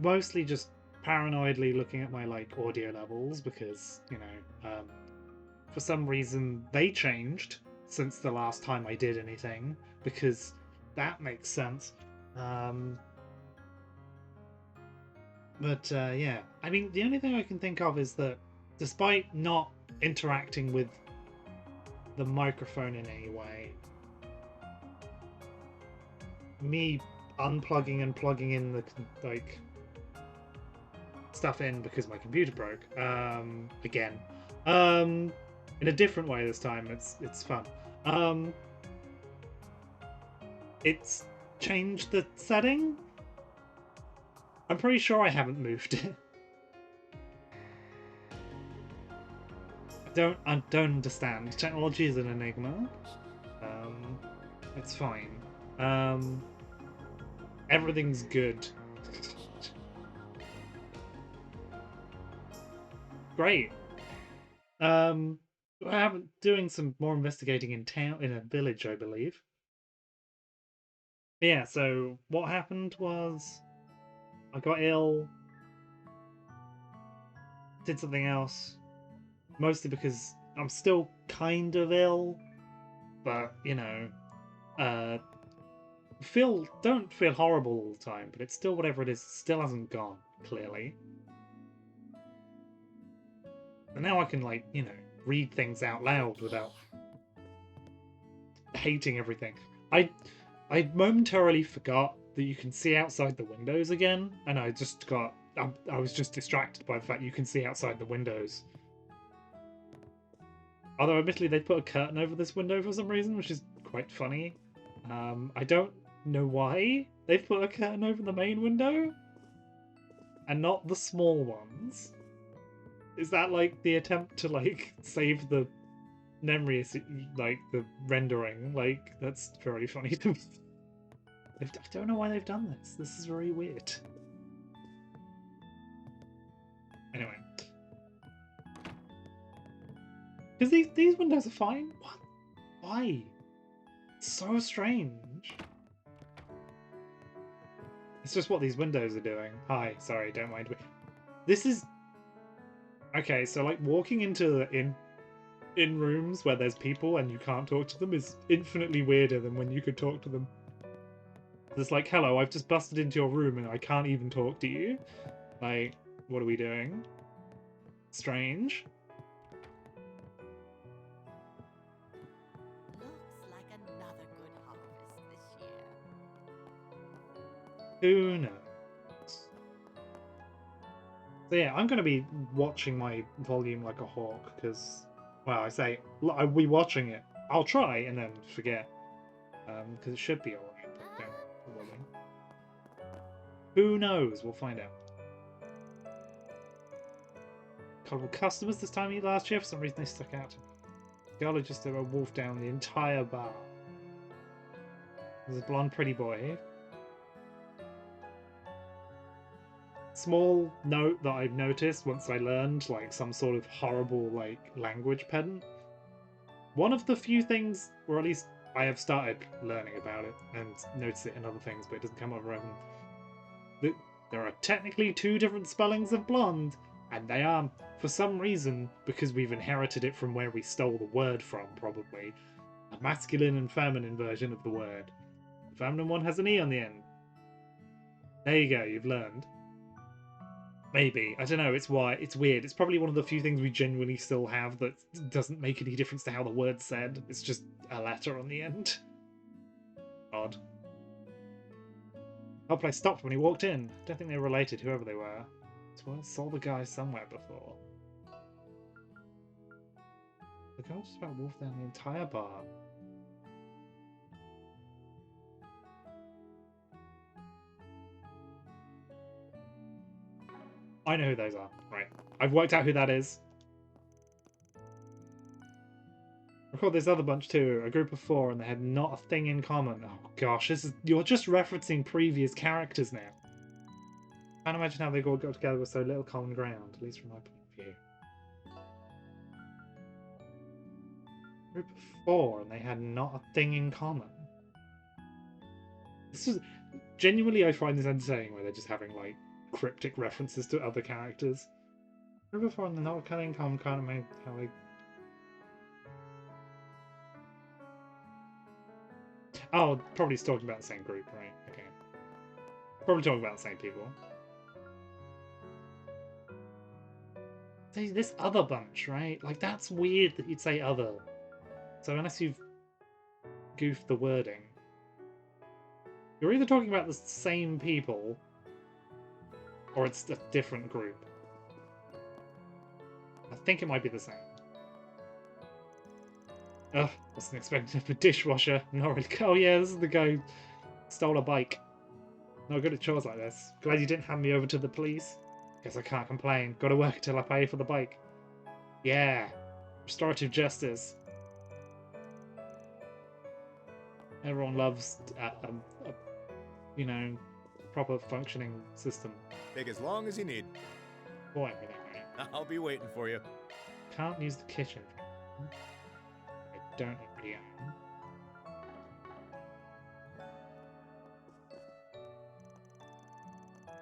mostly just paranoidly looking at my like audio levels because, you know, for some reason they changed since the last time I did anything, because that makes sense. But yeah, I mean, the only thing I can think of is that despite not interacting with the microphone in any way, me unplugging and plugging in the like stuff in because my computer broke again, in a different way this time. It's fun. It's changed the setting. I'm pretty sure I haven't moved it. I don't understand. Technology is an enigma. It's fine. Everything's good. Great. I haven't doing some more investigating in town, in a village, I believe. Yeah. So what happened was I got ill, did something else, mostly because I'm still kind of ill, but you know, don't feel horrible all the time, but it's still whatever it is, still hasn't gone, clearly. And now I can, like, you know, read things out loud without hating everything. I momentarily forgot that you can see outside the windows again, and I was just distracted by the fact you can see outside the windows. Although, admittedly, they put a curtain over this window for some reason, which is quite funny. I don't know why they've put a curtain over the main window and not the small ones. Is that like the attempt to like save the memory, like the rendering? Like, that's very funny to me. I don't know why they've done this. This is very weird. Anyway, because these windows are fine. What? Why? It's so strange. It's just what these windows are doing. Hi, sorry, don't mind me. This is okay. So like walking into in rooms where there's people and you can't talk to them is infinitely weirder than when you could talk to them. It's like, hello, I've just busted into your room and I can't even talk to you. Like, what are we doing? Strange. Looks like another good harvest this year. Who knows? So yeah, I'm going to be watching my volume like a hawk because, well, I say I'll be watching it. I'll try and then forget because it should be alright. Don't worry. Who knows? We'll find out. Colorful customers this time of last year. For some reason, they stuck out. Girl just a wolf down the entire bar. There's a blonde, pretty boy. Small note that I've noticed once I learned like some sort of horrible like language pedant. One of the few things, or at least I have started learning about it and notice it in other things, but it doesn't come up around. There are technically two different spellings of blonde, and they are, for some reason, because we've inherited it from where we stole the word from, probably, a masculine and feminine version of the word. The feminine one has an E on the end. There you go, you've learned. Maybe. I don't know, it's weird. It's probably one of the few things we genuinely still have that doesn't make any difference to how the word's said. It's just a letter on the end. Odd. Oh, but I stopped when he walked in. Don't think they were related, whoever they were. I saw the guy somewhere before. The girl just about wolfed down the entire bar. I know who those are. Right. I've worked out who that is. I recall this other bunch too, a group of 4, and they had not a thing in common. Oh gosh, you're just referencing previous characters now. I can't imagine how they all got together with so little common ground, at least from my point of view. Group of 4, and they had not a thing in common. This is genuinely, I find this entertaining where they're just having like cryptic references to other characters. Before the not cutting come kind of made how I. Oh, probably talking about the same group, right? Okay. Probably talking about the same people. This other bunch, right? Like, that's weird that you'd say other. So unless you've goofed the wording, you're either talking about the same people, or it's a different group. I think it might be the same. Ugh, wasn't expecting a dishwasher. Not really. Oh yeah, this is the guy who stole a bike. No good at chores like this. Glad you didn't hand me over to the police. Guess I can't complain. Gotta work till I pay for the bike. Yeah. Restorative justice. Everyone loves, you know, proper functioning system. Take as long as you need. Boy, right? I'll be waiting for you. Can't use the kitchen. I don't already own.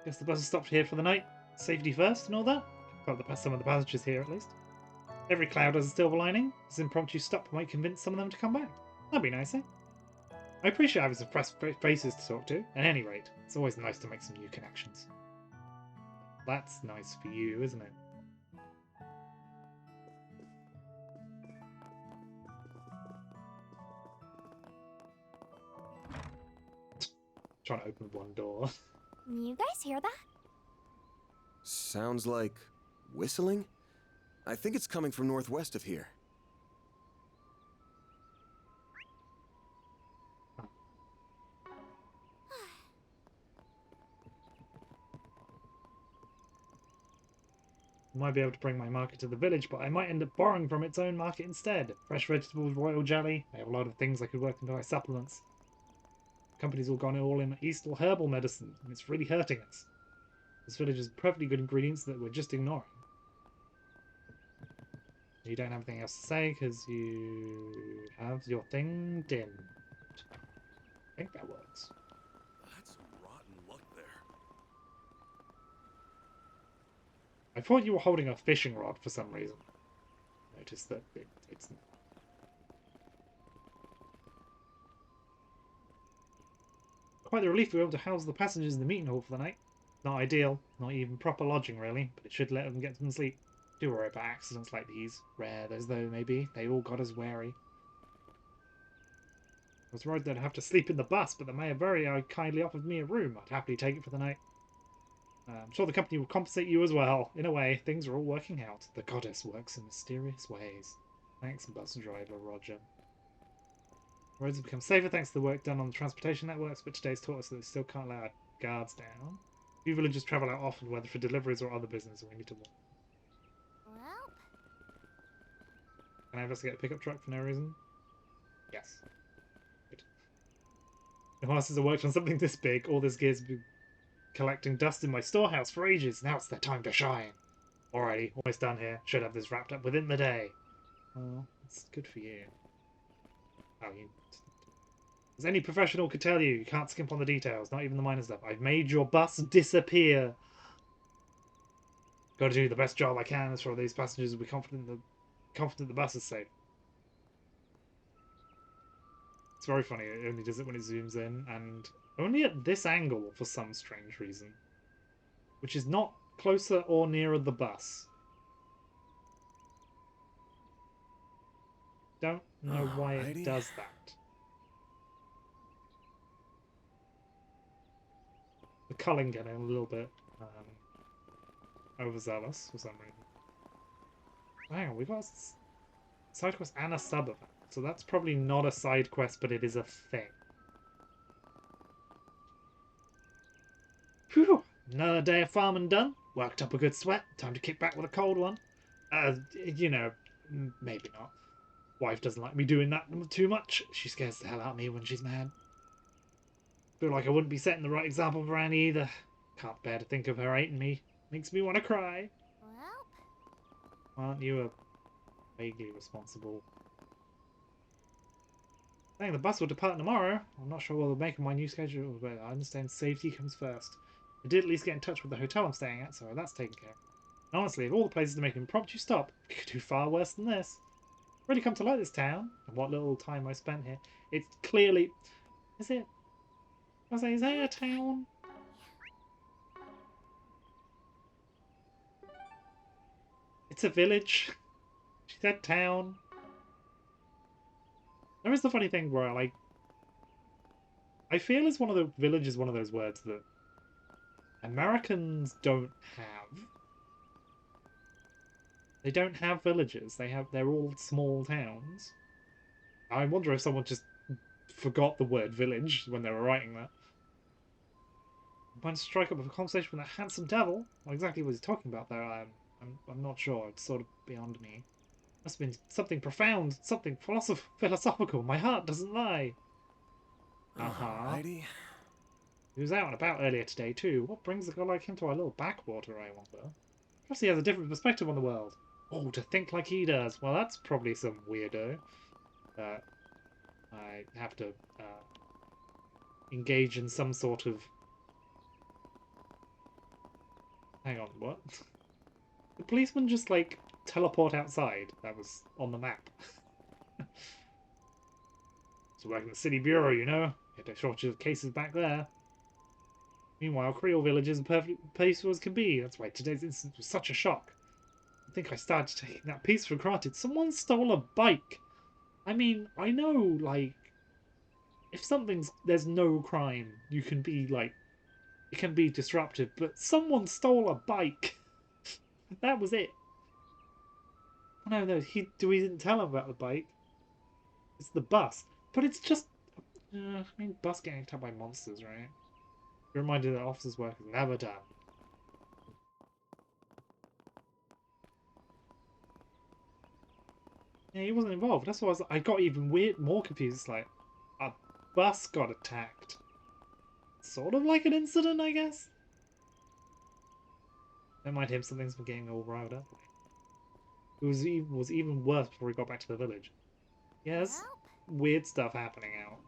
Guess the bus has stopped here for the night. Safety first and all that. Got some of the passengers here at least. Every cloud has a silver lining. This impromptu stop might convince some of them to come back. That'd be nice, eh? I appreciate having some fresh faces to talk to. At any rate, it's always nice to make some new connections. That's nice for you, isn't it? Trying to open one door. You guys hear that? Sounds like whistling? I think it's coming from northwest of here. I might be able to bring my market to the village, but I might end up borrowing from its own market instead. Fresh vegetables, royal jelly. I have a lot of things I could work into my supplements. Company's all gone all in Eastall herbal medicine, and it's really hurting us. This village has perfectly good ingredients that we're just ignoring. You don't have anything else to say because you have your thing dimmed. I think that works. That's some rotten luck there. I thought you were holding a fishing rod for some reason. Noticed that it's not. Quite the relief to be able to house the passengers in the meeting hall for the night. Not ideal, not even proper lodging really, but it should let them get some sleep. Do worry about accidents like these, rare as though they may be. They all got us wary. I was worried they'd have to sleep in the bus, but the mayor very kindly offered me a room. I'd happily take it for the night. I'm sure the company will compensate you as well. In a way, things are all working out. The goddess works in mysterious ways. Thanks, bus driver Roger. Roads have become safer thanks to the work done on the transportation networks, but today's taught us that we still can't let our guards down. Few villagers travel out often, whether for deliveries or other business, and we need to... Well, Can I investigate a pickup truck for no reason? Yes. Good. No one else has worked on something this big. All this gear's been collecting dust in my storehouse for ages. Now it's their time to shine. Alrighty, almost done here. Should have this wrapped up within the day. Oh, that's good for you. Oh, you... As any professional could tell you, you can't skimp on the details, not even the minor stuff. I've made your bus disappear. Got to do the best job I can, as for these passengers will be confident the bus is safe. It's very funny. It only does it when it zooms in, and only at this angle for some strange reason, which is not closer or nearer the bus. Don't know why it does that. The culling getting a little bit overzealous for some reason. Hang on, we got a side quest and a sub event, so that's probably not a side quest, but it is a thing. Phew! Another day of farming done. Worked up a good sweat. Time to kick back with a cold one. You know, maybe not. Wife doesn't like me doing that too much. She scares the hell out of me when she's mad. Feel like I wouldn't be setting the right example for Annie either. Can't bear to think of her hating me. Makes me want to cry. well, Aren't you a vaguely responsible? Saying the bus will depart tomorrow. I'm not sure what will make of my new schedule, but I understand safety comes first. I did at least get in touch with the hotel I'm staying at, so that's taken care of. And honestly, of all the places to make an impromptu stop, you could do far worse than this. Really come to like this town, and what little time I spent here. It's clearly... Is it... I was like, is that a town? It's a village. She said town. There is the funny thing where, like... I feel as one of the village is one of those words that Americans don't have. They don't have villages. They're all small towns. I wonder if someone just forgot the word village when they were writing that. I'm going to strike up a conversation with that handsome devil. What exactly was he talking about there? I'm not sure. It's sort of beyond me. Must have been something profound, something philosophical. My heart doesn't lie. Alrighty. He was out and about earlier today too. What brings a guy like him to our little backwater, I wonder? Perhaps he has a different perspective on the world. Oh, to think like he does. Well, that's probably some weirdo. I have to engage in some sort of... Hang on, what? The policeman just, like, teleport outside. That was on the map. So working the city bureau, you know? Get a shortage of cases back there. Meanwhile, Creole Village is as perfect peaceful as can be. That's why today's incident was such a shock. I think I started taking that peace for granted. Someone stole a bike. I mean, I know, like, if there's no crime, you can be, like, it can be disruptive, but someone stole a bike. That was it. Oh, no, we didn't tell him about the bike. It's the bus. But it's just, I mean, bus getting attacked by monsters, right? You're reminded that officer's work is never done. Yeah, he wasn't involved. That's why I got even more confused. It's like, a bus got attacked. Sort of like an incident, I guess. Don't mind him, something's been getting all riled up. It was even worse before he got back to the village. Yes, weird stuff happening out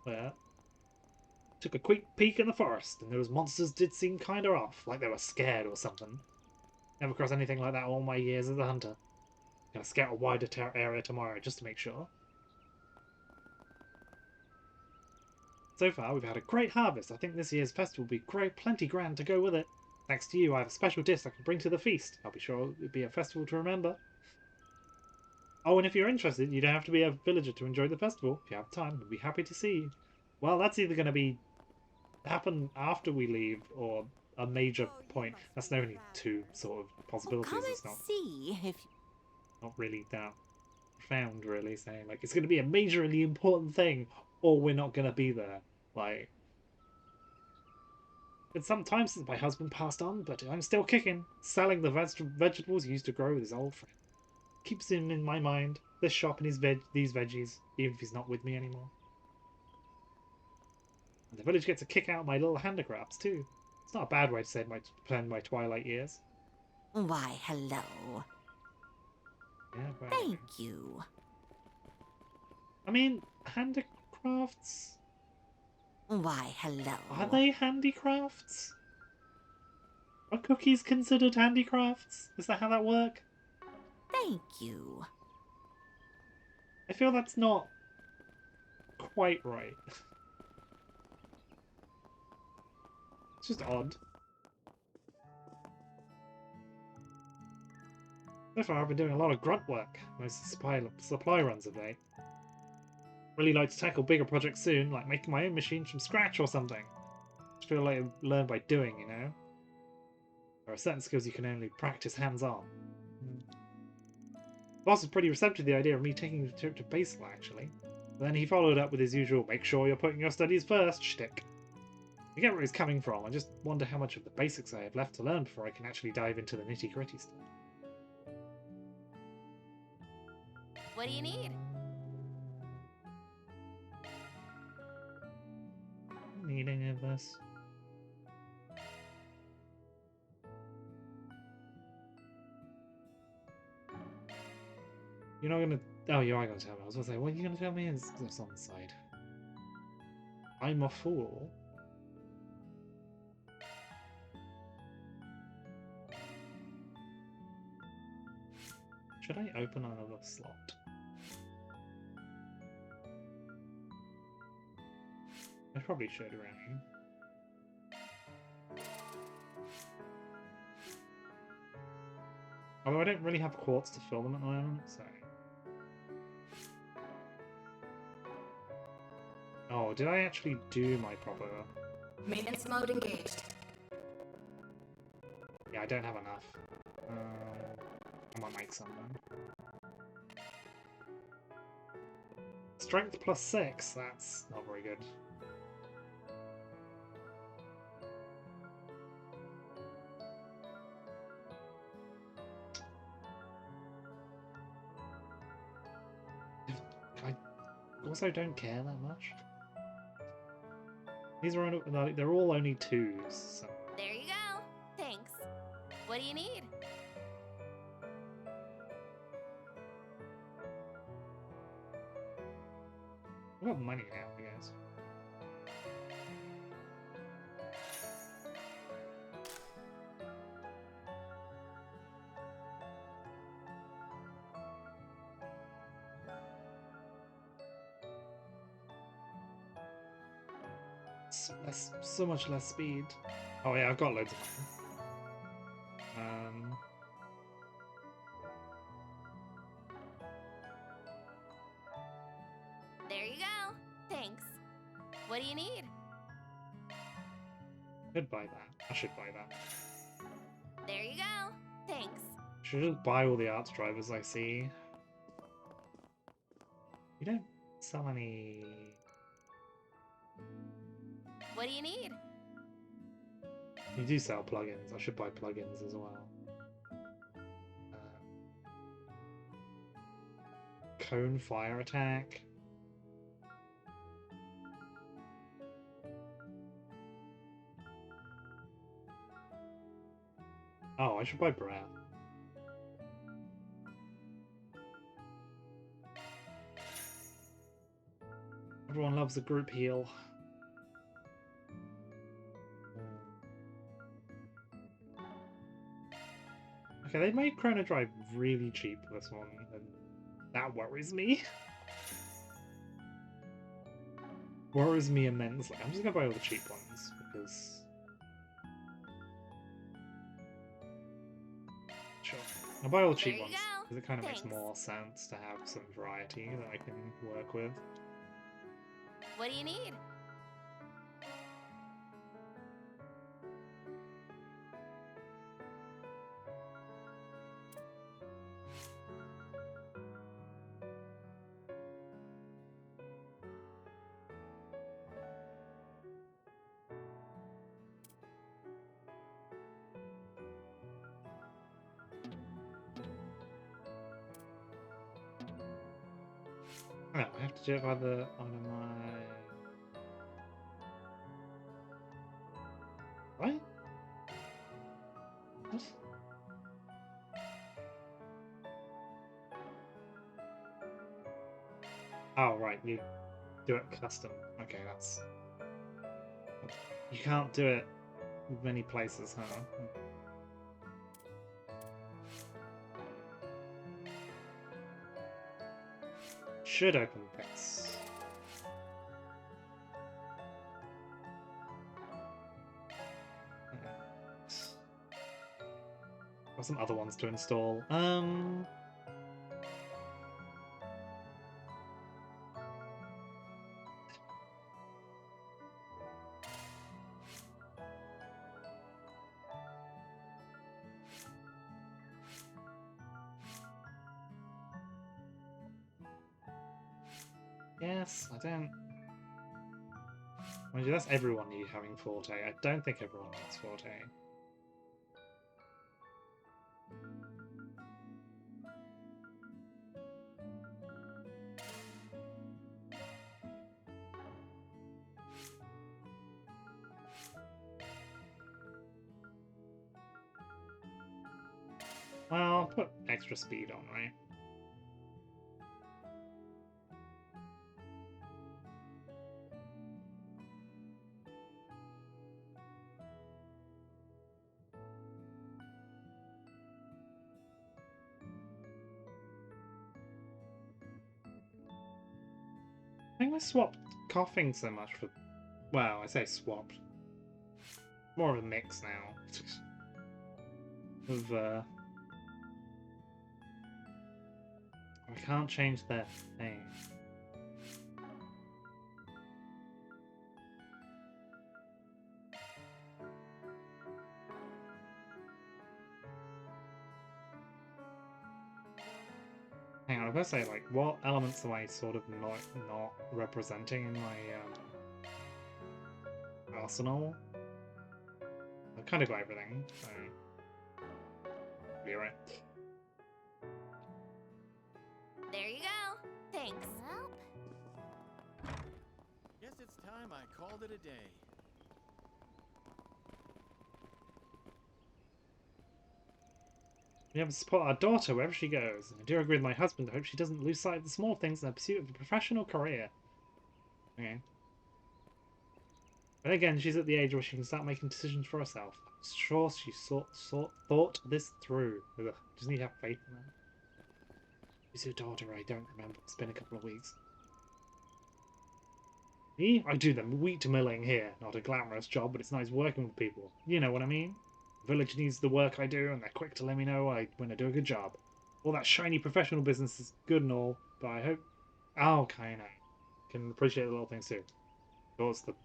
there. Took a quick peek in the forest, and those monsters did seem kinda off, like they were scared or something. Never crossed anything like that all my years as a hunter. Gonna scout a wider area tomorrow, just to make sure. So far, we've had a great harvest. I think this year's festival will be plenty grand to go with it. Thanks to you, I have a special dish I can bring to the feast. I'll be sure it'll be a festival to remember. Oh, and if you're interested, you don't have to be a villager to enjoy the festival. If you have time, we'd be happy to see you. Well, that's either going to happen after we leave, or a major point. That's only two sort of possibilities. Come it's not see if not really that profound, really, saying like it's going to be a majorly important thing, or we're not going to be there. Like, it's some time since my husband passed on, but I'm still kicking, selling the vegetables he used to grow with his old friend. Keeps him in my mind. This shop and these veggies, even if he's not with me anymore. And the village gets a kick out of my little handicrafts too. It's not a bad way to spend my twilight years. why, hello. Yeah, well, Thank you. I mean, handicrafts? Why, hello. Are they handicrafts? Are cookies considered handicrafts? Is that how that works? Thank you. I feel that's not quite right. It's just odd. So far, I've been doing a lot of grunt work, most supply runs of late. Really like to tackle bigger projects soon, like making my own machines from scratch or something. I feel like I learn by doing, you know? There are certain skills you can only practice hands-on. Boss was pretty receptive to the idea of me taking the trip to Basel, actually. But then he followed up with his usual, make sure you're putting your studies first shtick. I get where he's coming from, I just wonder how much of the basics I have left to learn before I can actually dive into the nitty-gritty stuff. What do you need? Need any of this? You're not gonna... Oh, you are gonna tell me. I was gonna say, what are you gonna tell me? It's on the side. I'm a fool. Should I open another slot? I probably should, right? Although I don't really have quartz to fill them at the moment, so... Oh, did I actually do my proper... Maintenance mode engaged. Yeah, I don't have enough. I might make some then. Strength plus 6, that's not very good. I also don't care that much. These are only, they're all only 2s, so... There you go. Thanks. What do you need? I've got money now, I guess. So much less speed. Oh yeah, I've got loads of money. There you go. Thanks. What do you need? Could buy that. I should buy that. There you go. Thanks. Should just buy all the arts drivers I see. You don't sell any... What do you need? You do sell plugins. I should buy plugins as well. Cone fire attack. Oh, I should buy breath. Everyone loves a group heal. Okay, they made Chrono Drive really cheap this one, and that worries me. Worries me immensely. I'm just gonna buy all the cheap ones, because... Sure. I'll buy all the cheap There you ones, go. because it kind of makes Thanks. more sense to have some variety that I can work with. What do you need? No, I have to do it by the under my... What? What? Oh, right, you do it custom. Okay, that's... You can't do it with many places, huh? Should open this. Got some other ones to install. Yes, I don't... Mind you, that's everyone need having Forte. I don't think everyone needs Forte. Well, I'll put extra speed on, right? I think I swapped coughing so much for... Well, I say swapped. More of a mix now. Of, I can't change their thing. Hang on, I was gonna say, like, what elements am I sort of not representing in my arsenal? I've kind of got everything, so be right. There you go. Thanks. Well, Guess it's time I called it a day. We have to support our daughter wherever she goes, and I do agree with my husband. I hope she doesn't lose sight of the small things in her pursuit of a professional career. Okay. But again, she's at the age where she can start making decisions for herself. I'm sure she thought this through. Ugh, just need to have faith in her. Who's your daughter? I don't remember. It's been a couple of weeks. Me? I do the wheat milling here. Not a glamorous job, but it's nice working with people. You know what I mean? The village needs the work I do, and they're quick to let me know when I do a good job. All that shiny professional business is good and all, but I hope... Oh, kind of. Can appreciate the little things too. Towards the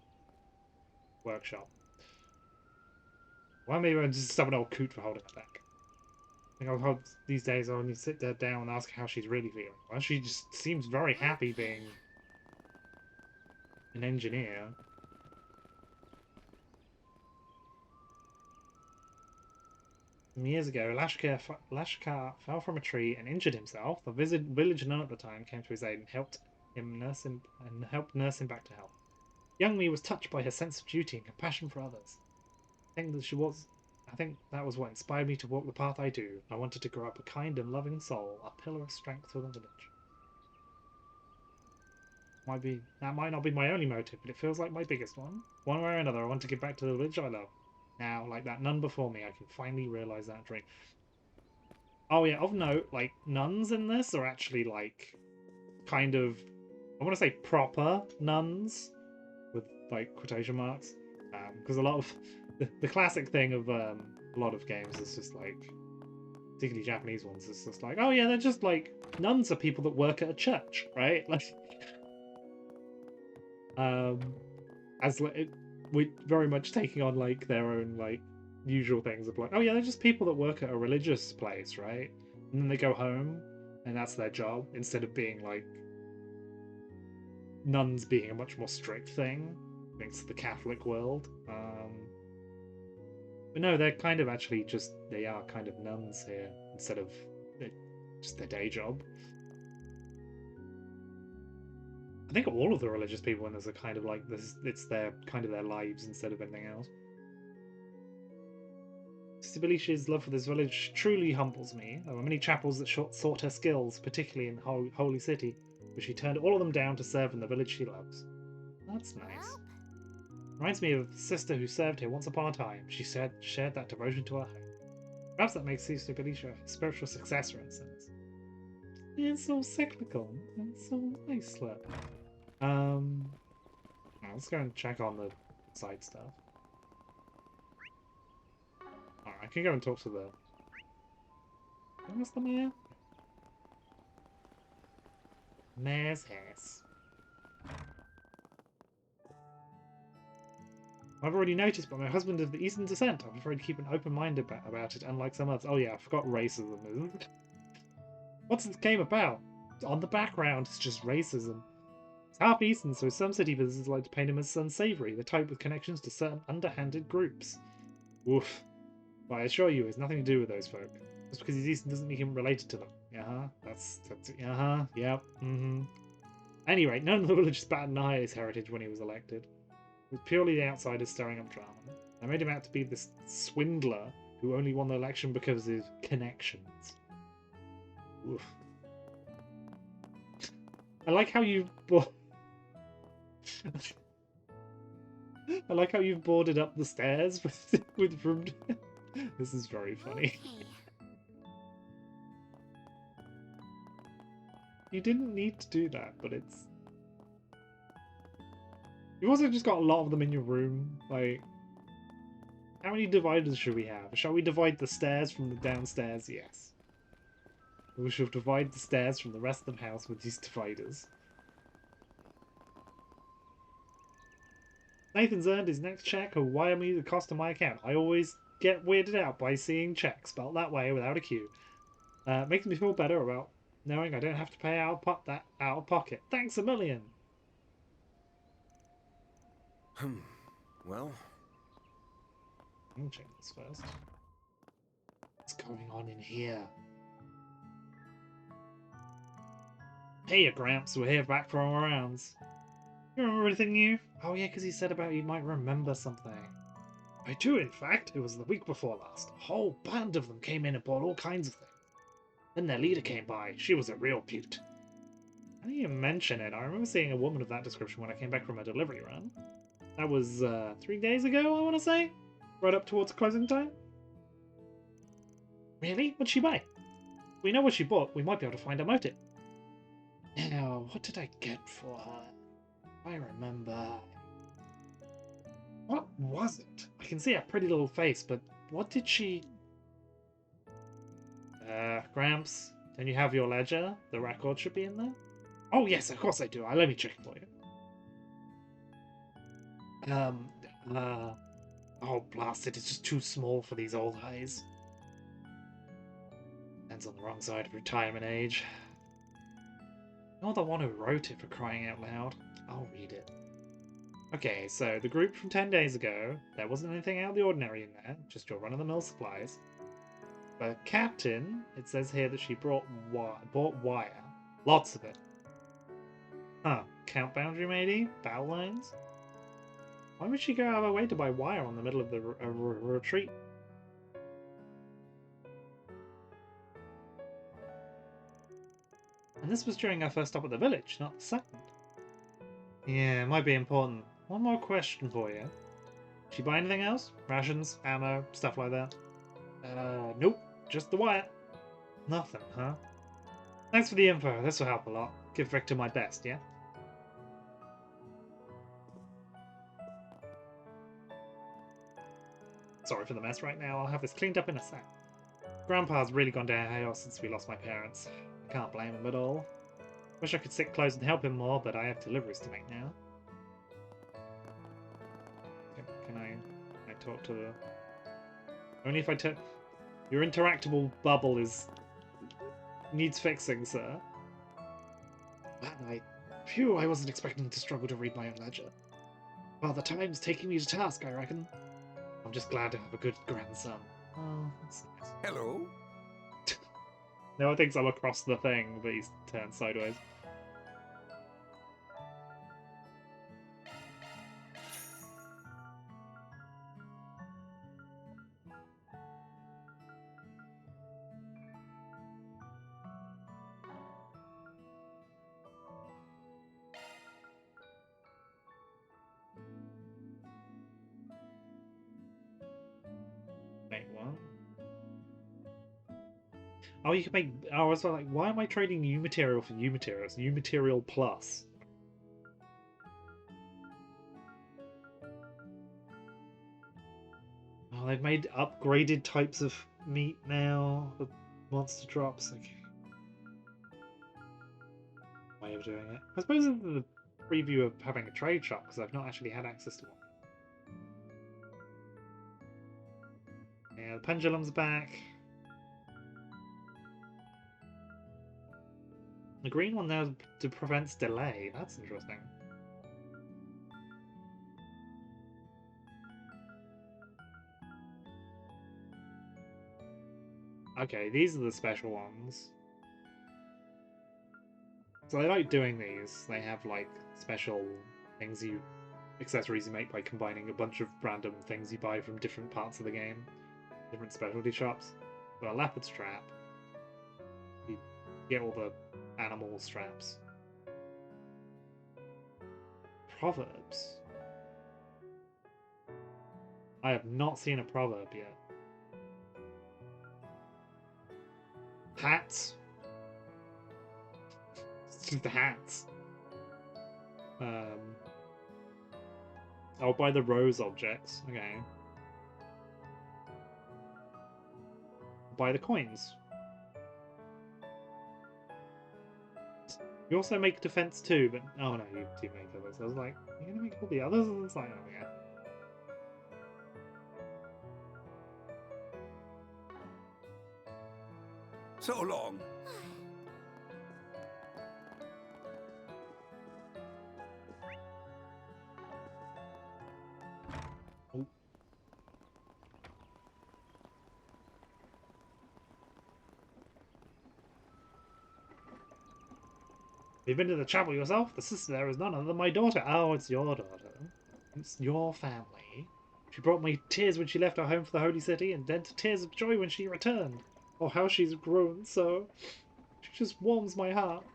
workshop. Well, maybe I'm just stop an old coot for holding her back. I think I'll hold these days I only sit her down and ask her how she's really feeling. Well, she just seems very happy being an engineer. Some years ago, Lashkar fell from a tree and injured himself. The village nun at the time came to his aid and helped nurse him back to health. Young me was touched by her sense of duty and compassion for others. I think that was what inspired me to walk the path I do. I wanted to grow up a kind and loving soul, a pillar of strength for the village. That might not be my only motive, but it feels like my biggest one. One way or another, I want to give back to the village I love. Now, like that nun before me, I can finally realize that dream. Oh yeah, of note, like, nuns in this are actually, like, kind of, I want to say proper nuns, with, like, quotation marks. Because a lot of, the classic thing of a lot of games is just, like, particularly Japanese ones, is just like, oh yeah, they're just, like, nuns are people that work at a church, right? Like, we're very much taking on like their own like usual things of like, oh yeah, they're just people that work at a religious place, right? And then they go home and that's their job, instead of being like nuns being a much more strict thing thanks to the Catholic world. But no, they're kind of actually just, they are kind of nuns here instead of just their day job. I think all of the religious people in this are kind of like this. It's their kind of their lives instead of anything else. Sister Belicia's love for this village truly humbles me. There were many chapels that sought her skills, particularly in Holy City, but she turned all of them down to serve in the village she loves. That's nice. Reminds me of the sister who served here once upon a time. She shared that devotion to her home. Perhaps that makes Sister Belicia a spiritual successor in a sense. It's so cyclical. It's so nice, look. Let's go and check on the side stuff. Alright, I can go and talk to the... What's the mayor? Mayor's house. I've already noticed, but my husband is of Eastern descent. I'm afraid to keep an open mind about it, unlike some others. Oh yeah, I forgot racism. What's this game about? On the background, it's just racism. It's half Eastern, so some city visitors like to paint him as unsavory, the type with connections to certain underhanded groups. Woof. But I assure you, it's nothing to do with those folk. Just because he's Eastern doesn't make him related to them. That's yep, Anyway, none of the villagers batted an eye at his heritage when he was elected. It was purely the outsiders stirring up drama. I made him out to be this swindler who only won the election because of his connections. Oof. I like how you've I like how you've boarded up the stairs with room. This is very funny. okay. You didn't need to do that, but it's You've also just got a lot of them in your room. Like, how many dividers should we have? Shall we divide the stairs from the downstairs? Yes. We shall divide the stairs from the rest of the house with these dividers. Nathan's earned his next check will wire me the cost of my account. I always get weirded out by seeing checks spelled that way without a Q. Makes me feel better about knowing I don't have to pay out of pocket. Thanks a million. Well, I'm gonna check this first. What's going on in here? Hey, Gramps, we're here back from our rounds. You remember anything new? Oh yeah, because he said about you might remember something. I do, in fact. It was the week before last. A whole band of them came in and bought all kinds of things. Then their leader came by. She was a real beaut. Now you mention it, I remember seeing a woman of that description when I came back from a delivery run. That was 3 days ago, I want to say? Right up towards closing time? Really? What'd she buy? If we know what she bought, we might be able to find her motive. Now, what did I get for her? I remember. What was it? I can see a pretty little face, but what did she... Gramps, don't you have your ledger? The record should be in there? Oh yes, of course I do. Let me check for you. Oh blast it, it's just too small for these old eyes. Ends on the wrong side of retirement age. You're the one who wrote it, for crying out loud. I'll read it. Okay, so the group from 10 days ago, there wasn't anything out of the ordinary in there, just your run-of-the-mill supplies. The captain, it says here that she bought wire. Lots of it. Huh, count boundary maybe? Battle lines? Why would she go out of her way to buy wire on the middle of the retreat? And this was during our first stop at the village, not the second. Yeah, it might be important. One more question for you. Did she buy anything else? Rations, ammo, stuff like that? Nope. Just the wire. Nothing, huh? Thanks for the info. This will help a lot. Give Victor my best, yeah? Sorry for the mess right now. I'll have this cleaned up in a sec. Grandpa's really gone downhill since we lost my parents. I can't blame him at all. Wish I could sit close and help him more, but I have deliveries to make now. Can I talk to the... Only if I turn... Your interactable bubble needs fixing, sir. Phew, I wasn't expecting to struggle to read my own ledger. Well, the time's taking me to task, I reckon. I'm just glad to have a good grandson. Oh, that's nice. Hello? Noah thinks I'm across the thing, but he's turned sideways. Wait, what? Oh, you can make... Oh, I was like, why am I trading new material for new materials? New material plus. Oh, they've made upgraded types of meat now. The monster drops. Okay. Way of doing it. I suppose this is the preview of having a trade shop, because I've not actually had access to one. Yeah, the pendulum's back. The green one now prevents delay. That's interesting. Okay, these are the special ones. So I like doing these. They have like special things accessories you make by combining a bunch of random things you buy from different parts of the game. Different specialty shops. Got a leopard strap. You get all the animal straps. Proverbs. I have not seen a proverb yet. Hats. It's just the hats. I'll buy the rose objects. Okay. Buy the coins. You also make defense too, but oh no, you do make others. I was like, you're gonna make all the others? And it's like, oh yeah. So long. Oh. You've been to the chapel yourself? The sister there is none other than my daughter. Oh, it's your daughter. It's your family. She brought me tears when she left her home for the holy city, and then to tears of joy when she returned. Oh, how she's grown so. She just warms my heart.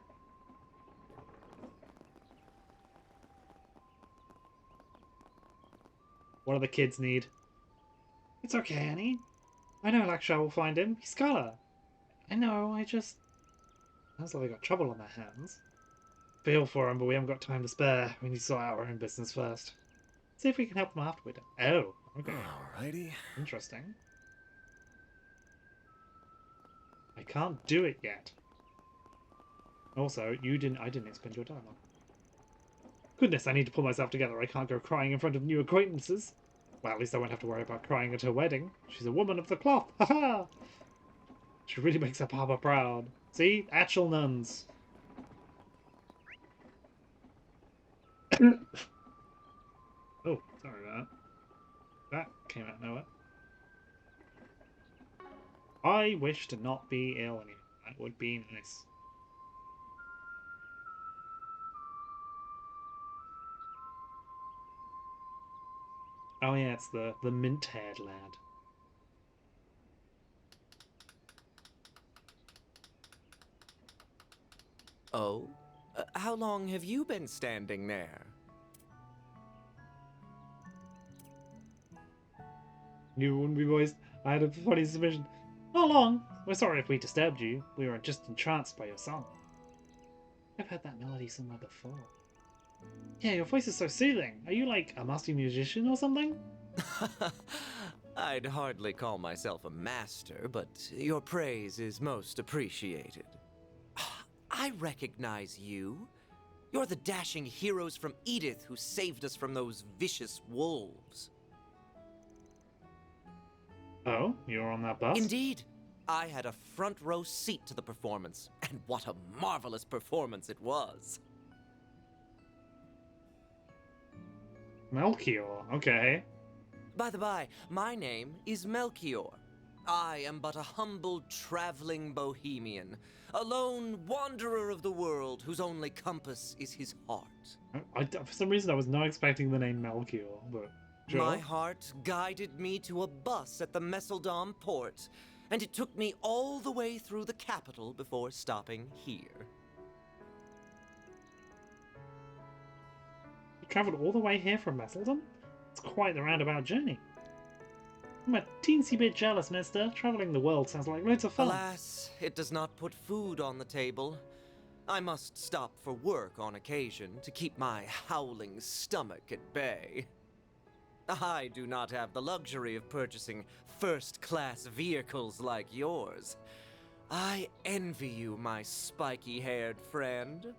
What do the kids need? It's okay, Annie. I know Lakshar will find him. He's Scholar. I know, I just... Sounds like we got trouble on their hands. Feel for him, but we haven't got time to spare. We need to sort out our own business first. See if we can help them afterward. Oh, okay. Alrighty. Interesting. I can't do it yet. Also, I didn't expend your dialogue. Goodness, I need to pull myself together. I can't go crying in front of new acquaintances. Well, at least I won't have to worry about crying at her wedding. She's a woman of the cloth. Ha ha! She really makes her papa proud. See? Actual nuns. Oh, sorry about that. That came out of nowhere. I wish to not be ill anymore. That would be nice. Oh yeah, it's the mint-haired lad. Oh? How long have you been standing there? You wouldn't be voiced. I had a funny suspicion. Not long. We're sorry if we disturbed you. We were just entranced by your song. I've heard that melody somewhere before. Yeah, your voice is so soothing. Are you like a master musician or something? I'd hardly call myself a master, but your praise is most appreciated. I recognize you. You're the dashing heroes from Edith who saved us from those vicious wolves. Oh, you were on that bus? Indeed. I had a front row seat to the performance, and what a marvelous performance it was. Melchior, okay. By the by, my name is Melchior. I am but a humble traveling bohemian, a lone wanderer of the world whose only compass is his heart. For some reason I was not expecting the name Melchior, but sure. My heart guided me to a bus at the Messeldom port, and it took me all the way through the capital before stopping here. You travelled all the way here from Messeldom? It's quite the roundabout journey. I'm a teensy bit jealous, mister. Travelling the world sounds like loads of fun. Alas, it does not put food on the table. I must stop for work on occasion to keep my howling stomach at bay. I do not have the luxury of purchasing first-class vehicles like yours. I envy you, my spiky-haired friend.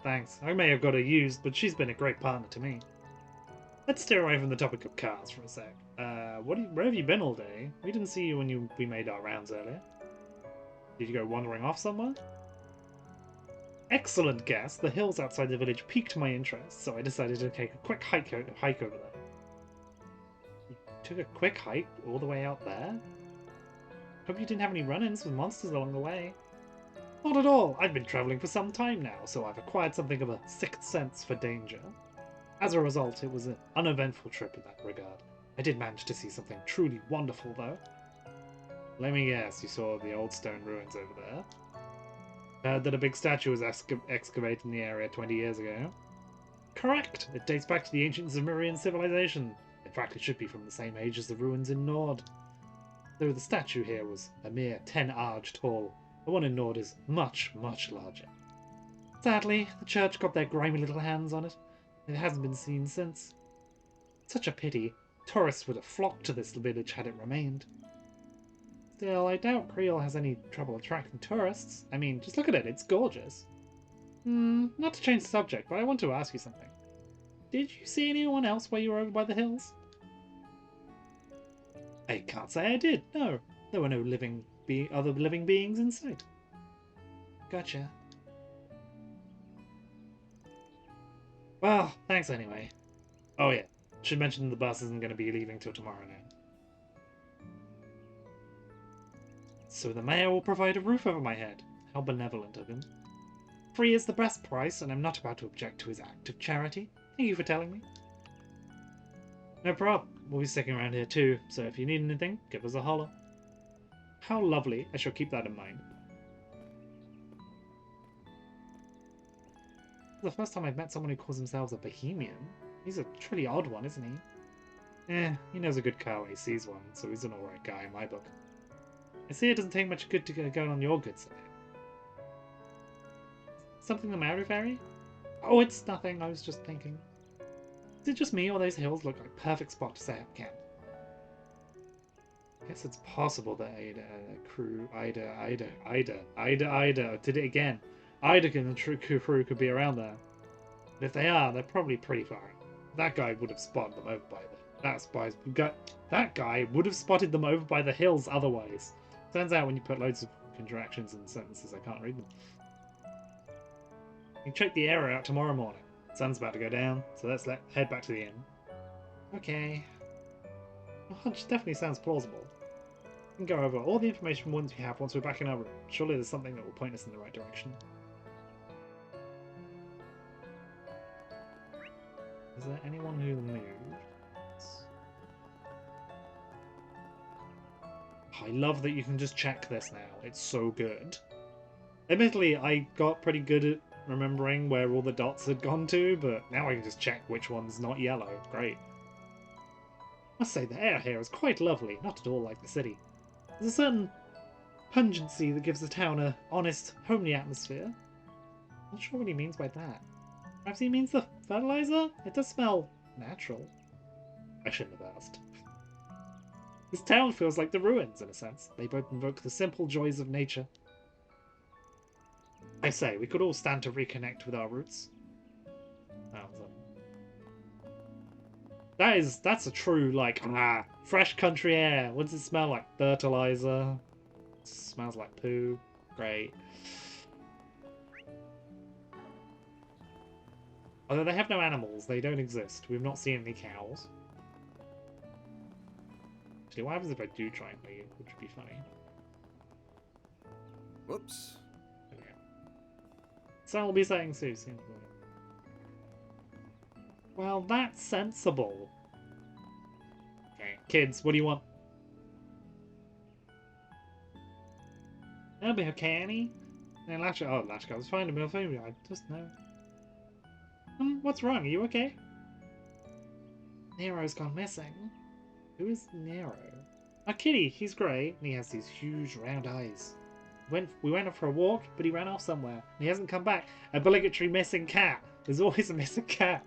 Thanks. I may have got her used, but she's been a great partner to me. Let's steer away from the topic of cars for a sec. Where have you been all day? We didn't see you when we made our rounds earlier. Did you go wandering off somewhere? Excellent guess. The hills outside the village piqued my interest, so I decided to take a quick hike over there. You took a quick hike all the way out there? Hope you didn't have any run-ins with monsters along the way. Not at all. I've been travelling for some time now, so I've acquired something of a sixth sense for danger. As a result, it was an uneventful trip in that regard. I did manage to see something truly wonderful, though. Let me guess, you saw the old stone ruins over there? Heard that a big statue was excavated in the area 20 years ago. Correct! It dates back to the ancient Zemurian civilization. In fact, it should be from the same age as the ruins in Nord. Though the statue here was a mere 10 arge tall, the one in Nord is much, much larger. Sadly, the church got their grimy little hands on it. It hasn't been seen since. Such a pity. Tourists would have flocked to this village had it remained. Still, I doubt Creole has any trouble attracting tourists. I mean, just look at it, it's gorgeous. Not to change the subject, but I want to ask you something. Did you see anyone else while you were over by the hills? I can't say I did, no. There were no other living beings in sight. Gotcha. Well, thanks anyway. Oh yeah, should mention the bus isn't going to be leaving till tomorrow now. So the mayor will provide a roof over my head. How benevolent of him. Free is the best price, and I'm not about to object to his act of charity. Thank you for telling me. No prob. We'll be sticking around here too, so if you need anything, give us a holler. How lovely. I shall keep that in mind. The first time I've met someone who calls themselves a bohemian. He's a truly odd one, isn't he? He knows a good car when he sees one, so he's an alright guy in my book. I see it doesn't take much good to go on your good side. Something the matter, Fairy? Oh, it's nothing, I was just thinking. Is it just me, or those hills look like a perfect spot to set up camp? I guess it's possible that Ida did it again. Ida and the crew could be around there. But if they are, they're probably pretty far out. That guy would have spotted them over by that guy would have spotted them over by the hills otherwise. Turns out when you put loads of contractions in sentences, I can't read them. You can check the area out tomorrow morning. Sun's about to go down, so let's head back to the inn. Okay. Your hunch definitely sounds plausible. We can go over all the information once we're back in our room. Surely there's something that will point us in the right direction. Is there anyone who moved? I love that you can just check this now. It's so good. Admittedly, I got pretty good at remembering where all the dots had gone to, but now I can just check which one's not yellow. Great. I must say, the air here is quite lovely, not at all like the city. There's a certain pungency that gives the town a honest, homely atmosphere. I'm not sure what he means by that. Perhaps he means the fertilizer? It does smell natural. I shouldn't have asked. This town feels like the ruins, in a sense. They both invoke the simple joys of nature. I say, we could all stand to reconnect with our roots. That's a true, like, fresh country air. What does it smell like? Fertilizer. It smells like poo. Great. Although they have no animals, they don't exist. We've not seen any cows. Actually, what happens if I do try and leave? Which would be funny. Whoops. Okay. Sun will be setting soon. Well, that's sensible. Okay, kids, what do you want? That'll be okay, Annie. And Lashka was fine. I just know. What's wrong? Are you okay? Nero's gone missing. Who is Nero? A kitty. He's grey, and he has these huge round eyes. We went for a walk, but he ran off somewhere. And he hasn't come back. A obligatory missing cat. There's always a missing cat.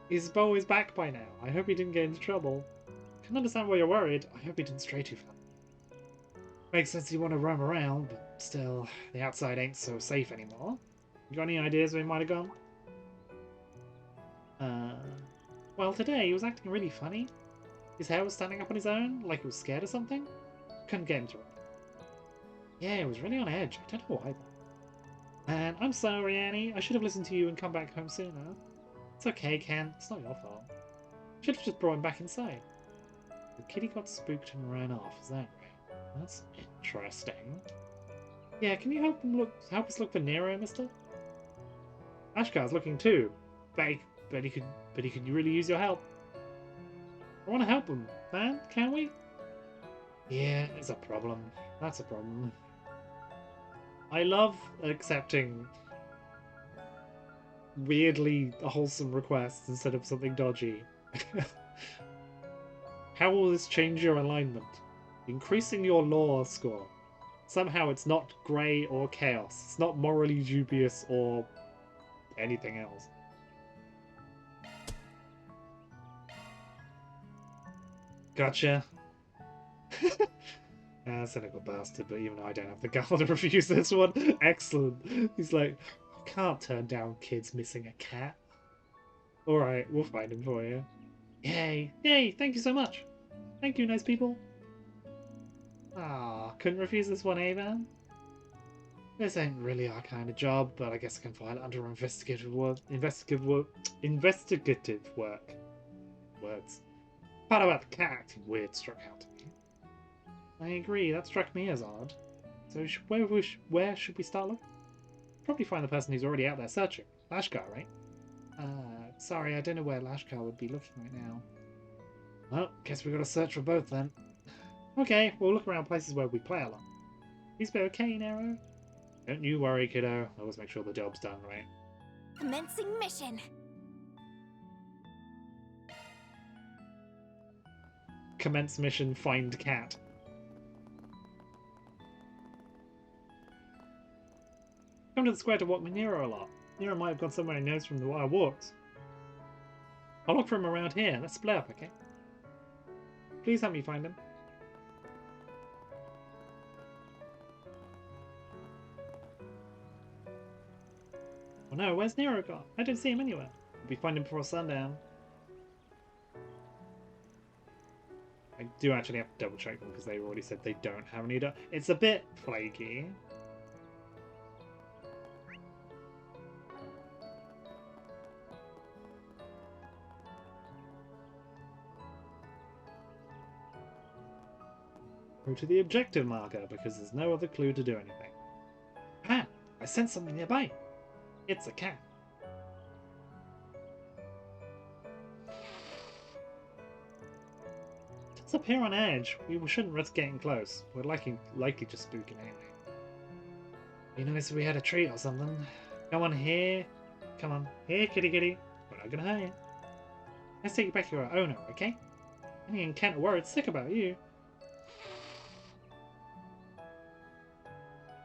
He's always back by now. I hope he didn't get into trouble. I can understand why you're worried. I hope he didn't stray too far. Makes sense you want to roam around, but still, the outside ain't so safe anymore. You got any ideas where he might have gone? Well, today he was acting really funny. His hair was standing up on his own, like he was scared of something. Couldn't get him to it. Yeah, it was really on edge. I don't know why. And I'm sorry, Annie. I should have listened to you and come back home sooner. It's okay, Ken. It's not your fault. Should have just brought him back inside. The kitty got spooked and ran off. Is that right? That's interesting. Yeah, can you help us look for Nero, mister? Ashkar's looking too. But he could really use your help. I want to help him, man. Can we? Yeah, it's a problem. That's a problem. I love accepting weirdly wholesome requests instead of something dodgy. How will this change your alignment? Increasing your law score. Somehow it's not grey or chaos. It's not morally dubious or anything else. Gotcha. Cynical bastard, but even I don't have the gall to refuse this one. Excellent. He's like, I can't turn down kids missing a cat. Alright, we'll find him for you. Yay! Yay! Thank you so much! Thank you, nice people! Ah, couldn't refuse this one, eh, man? This ain't really our kind of job, but I guess I can file it under investigative work. Investigative work. Words. Part about the cat acting weird struck out to me. I agree, that struck me as odd. So where should we start looking? Probably find the person who's already out there searching. Lashkar, right? Sorry, I don't know where Lashkar would be looking right now. Well, guess we gotta search for both then. Okay, we'll look around places where we play along. These be okay, Nero? Don't you worry, kiddo. I always make sure the job's done right. Commencing mission. Commence mission, find cat. Come to the square to walk with Nero a lot. Nero might have gone somewhere he knows from the our walks. I'll look for him around here. Let's split up, okay? Please help me find him. Oh no, where's Nero gone? I don't see him anywhere. We'll find him before sundown. I do actually have to double check them because they already said they don't have any. It's a bit flaky. Go to the objective marker because there's no other clue to do anything. Ah! I sense something nearby. It's a cat. It's up here on edge. We shouldn't risk getting close. We're likely to spook it anyway. Be nice if we had a treat or something. Come on here. Come on. Here, kitty kitty. We're not gonna hurt you. Let's take you back to your owner, okay? Any encounter worried sick about you.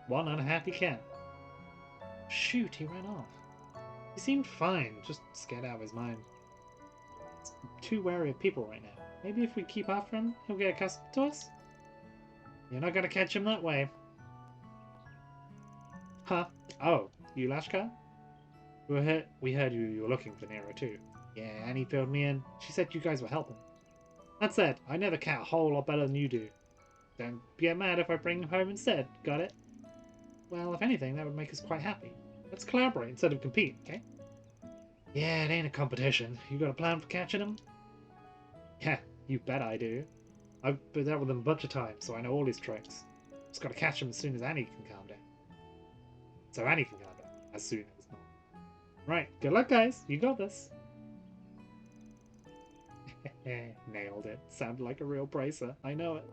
One unhappy cat. Shoot, he ran off. He seemed fine, just scared out of his mind. He's too wary of people right now. Maybe if we keep after him, he'll get accustomed to us? You're not gonna catch him that way. Huh? Oh, you Lashkar? We heard you were looking for Nero too. Yeah, Annie filled me in. She said you guys were helping. That said, I know the cat a whole lot better than you do. Don't get mad if I bring him home instead, got it? Well, if anything, that would make us quite happy. Let's collaborate instead of compete, okay? Yeah, it ain't a competition. You got a plan for catching him? Yeah, you bet I do. I've been out with him a bunch of times, so I know all his tricks. Just gotta catch him as soon as Annie can calm down. So Annie can calm down, as soon as not. Right, good luck guys, you got this. Nailed it. Sounded like a real bracer, I know it.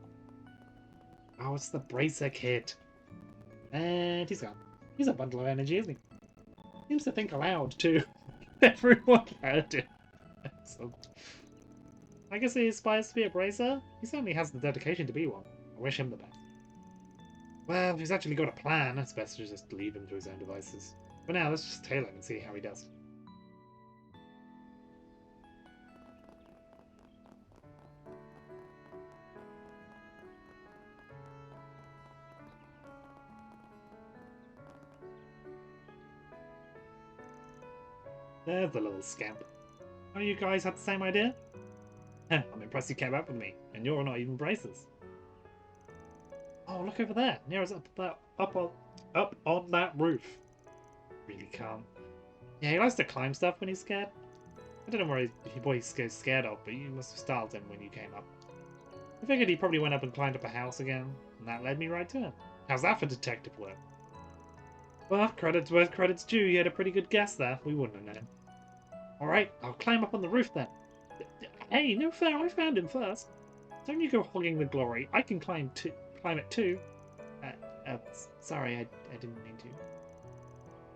Oh, it's the bracer kid. And he's gone. He's a bundle of energy, isn't he? Seems to think aloud, too. Everyone heard him. So, I guess he aspires to be a bracer. He certainly has the dedication to be one. I wish him the best. Well, if he's actually got a plan, it's best to just leave him to his own devices. For now, let's just tail him and see how he does. There's the little scamp. Oh, you guys had the same idea? I'm impressed you came up with me, and you're not even braces. Oh, look over there. Nero's up on that roof. Really can't. Yeah, he likes to climb stuff when he's scared. I don't know what he's scared of, but you must have startled him when you came up. I figured he probably went up and climbed up a house again, and that led me right to him. How's that for detective work? Well, credit's where credit's due. You had a pretty good guess there. We wouldn't have known. Alright, I'll climb up on the roof then. Hey, no fair. I found him first. Don't you go hogging the glory. I can climb it too. Sorry, I didn't mean to.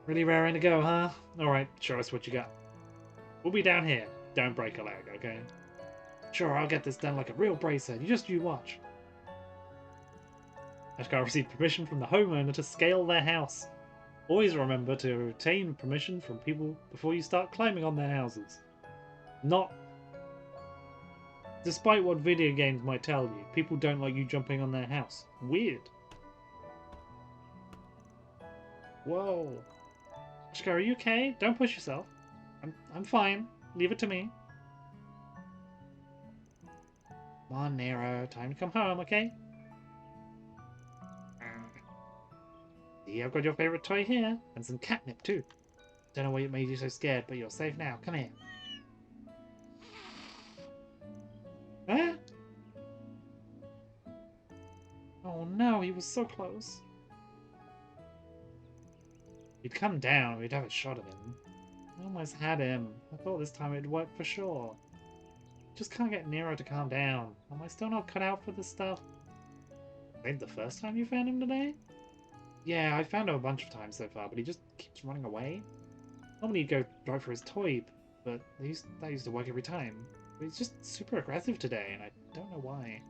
Really raring to go, huh? Alright, show us what you got. We'll be down here. Don't break a leg, okay? Sure, I'll get this done like a real bracer. You watch. Ashgar received permission from the homeowner to scale their house. Always remember to obtain permission from people before you start climbing on their houses. Not... Despite what video games might tell you, people don't like you jumping on their house. Weird. Whoa. Ashka, are you okay? Don't push yourself. I'm fine. Leave it to me. Come on, Nero. Time to come home, okay? See, I've got your favorite toy here. And some catnip, too. Don't know what made you so scared, but you're safe now. Come here. Huh? Oh no, he was so close. He'd come down, we'd have a shot at him. I almost had him. I thought this time it'd work for sure. Just can't get Nero to calm down. Am I still not cut out for this stuff? Ain't the first time you found him today? Yeah, I found him a bunch of times so far, but he just keeps running away. Normally he'd go right for his toy, but that used to work every time. But he's just super aggressive today, and I don't know why.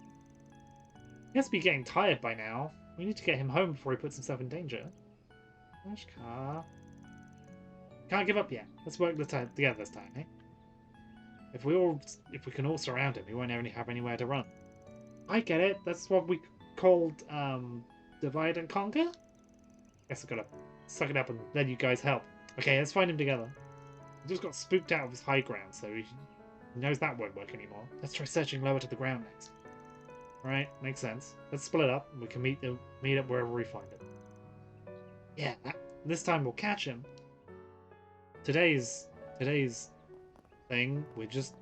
He has to be getting tired by now. We need to get him home before he puts himself in danger. Ashka. Can't give up yet. Let's work together this time, eh? If we can all surround him, he won't have anywhere to run. I get it. That's what we called divide and conquer. Guess I've got to suck it up and let you guys help. Okay, let's find him together. He just got spooked out of his high ground, so he knows that won't work anymore. Let's try searching lower to the ground next. Alright, makes sense. Let's split up and we can meet up wherever we find him. Yeah, this time we'll catch him. Today's thing, we're just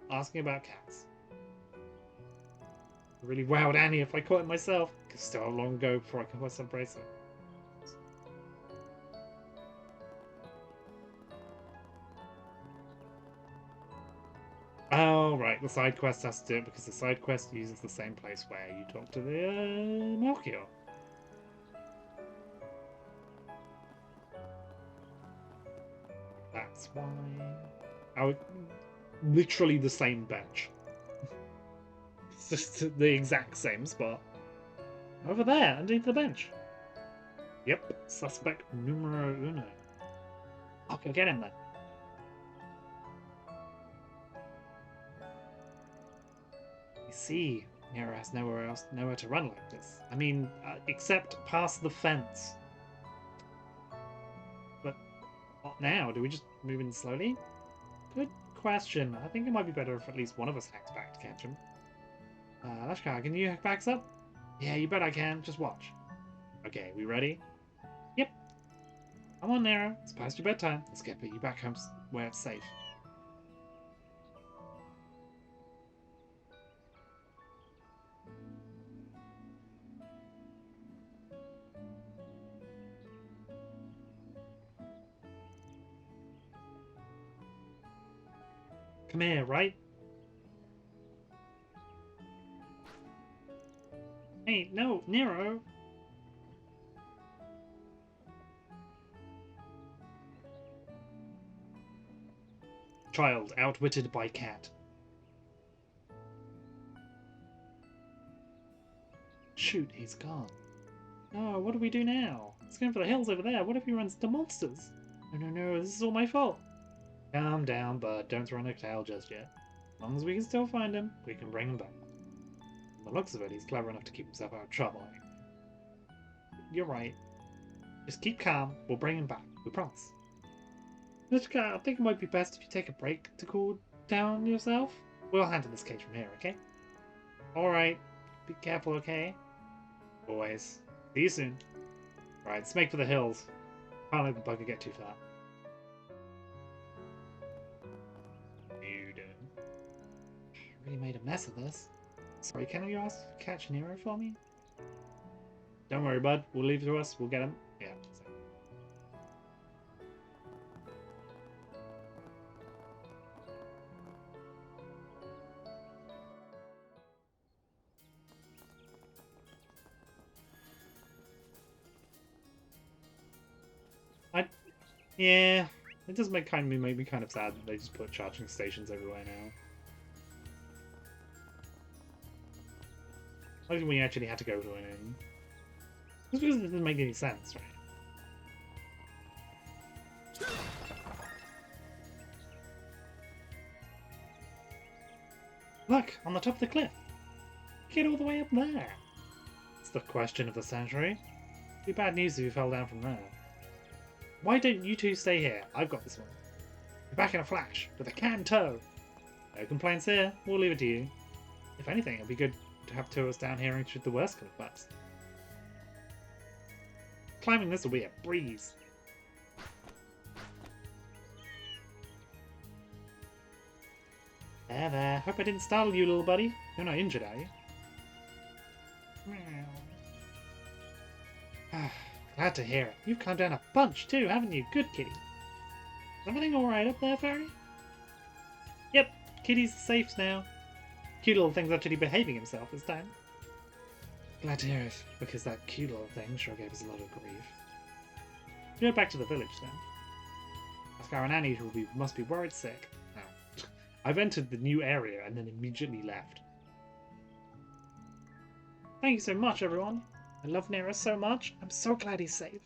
asking about cats. Really wowed Annie if I caught it myself. Cause still how long ago before I can put some bracelet. Oh, right, the side quest has to do it because the side quest uses the same place where you talk to the Melchior. That's why. Literally the same bench. It's just the exact same spot. Over there, underneath the bench. Yep, suspect numero uno. I'll go get him then. You see, Nero has nowhere to run like this. I mean, except past the fence. But what now? Do we just move in slowly? Good question. I think it might be better if at least one of us hacks back to catch him. Lashkar, can you hack back up? Yeah, you bet I can. Just watch. Okay, we ready? Yep. Come on, Nero. It's past your bedtime. Let's get you back home where it's safe. Come here, right? Hey, no, Nero! Child outwitted by cat. Shoot, he's gone. Oh, what do we do now? He's going for the hills over there. What if he runs into monsters? No, this is all my fault. Calm down, bud. Don't throw in a towel just yet. As long as we can still find him, we can bring him back. From the looks of it, he's clever enough to keep himself out of trouble. You're right. Just keep calm. We'll bring him back. We promise. Mr. I think it might be best if you take a break to cool down yourself. We'll handle this cage from here, okay? Alright. Be careful, okay? Always. See you soon. Right, let's make for the hills. Can't let the bugger get too far. Really made a mess of this. Sorry, can you ask to catch Nero for me? Don't worry, bud. We'll leave it to us. We'll get him. Yeah. Yeah. It does make me kind of sad that they just put charging stations everywhere now. Like when you actually had to go to an inn. This doesn't make any sense, right? Look, on the top of the cliff. Get all the way up there. It's the question of the century. Be bad news if you fell down from there. Why don't you two stay here? I've got this one. Be back in a flash, with a can tow. No complaints here. We'll leave it to you. If anything, it'll be good to have two of us down here should the worst come first. Climbing this will be a breeze. There. Hope I didn't startle you, little buddy. You're not injured, are you? Glad to hear it. You've calmed down a bunch too, haven't you? Good kitty. Is everything alright up there, Fairy? Yep, kitty's safe now. Cute little thing's actually behaving himself this time. Glad to hear it, because that cute little thing sure gave us a lot of grief. Go back to the village then. Ask our nanny who must be worried sick. Now, I've entered the new area and then immediately left. Thank you so much, everyone. I love Nero so much. I'm so glad he's safe.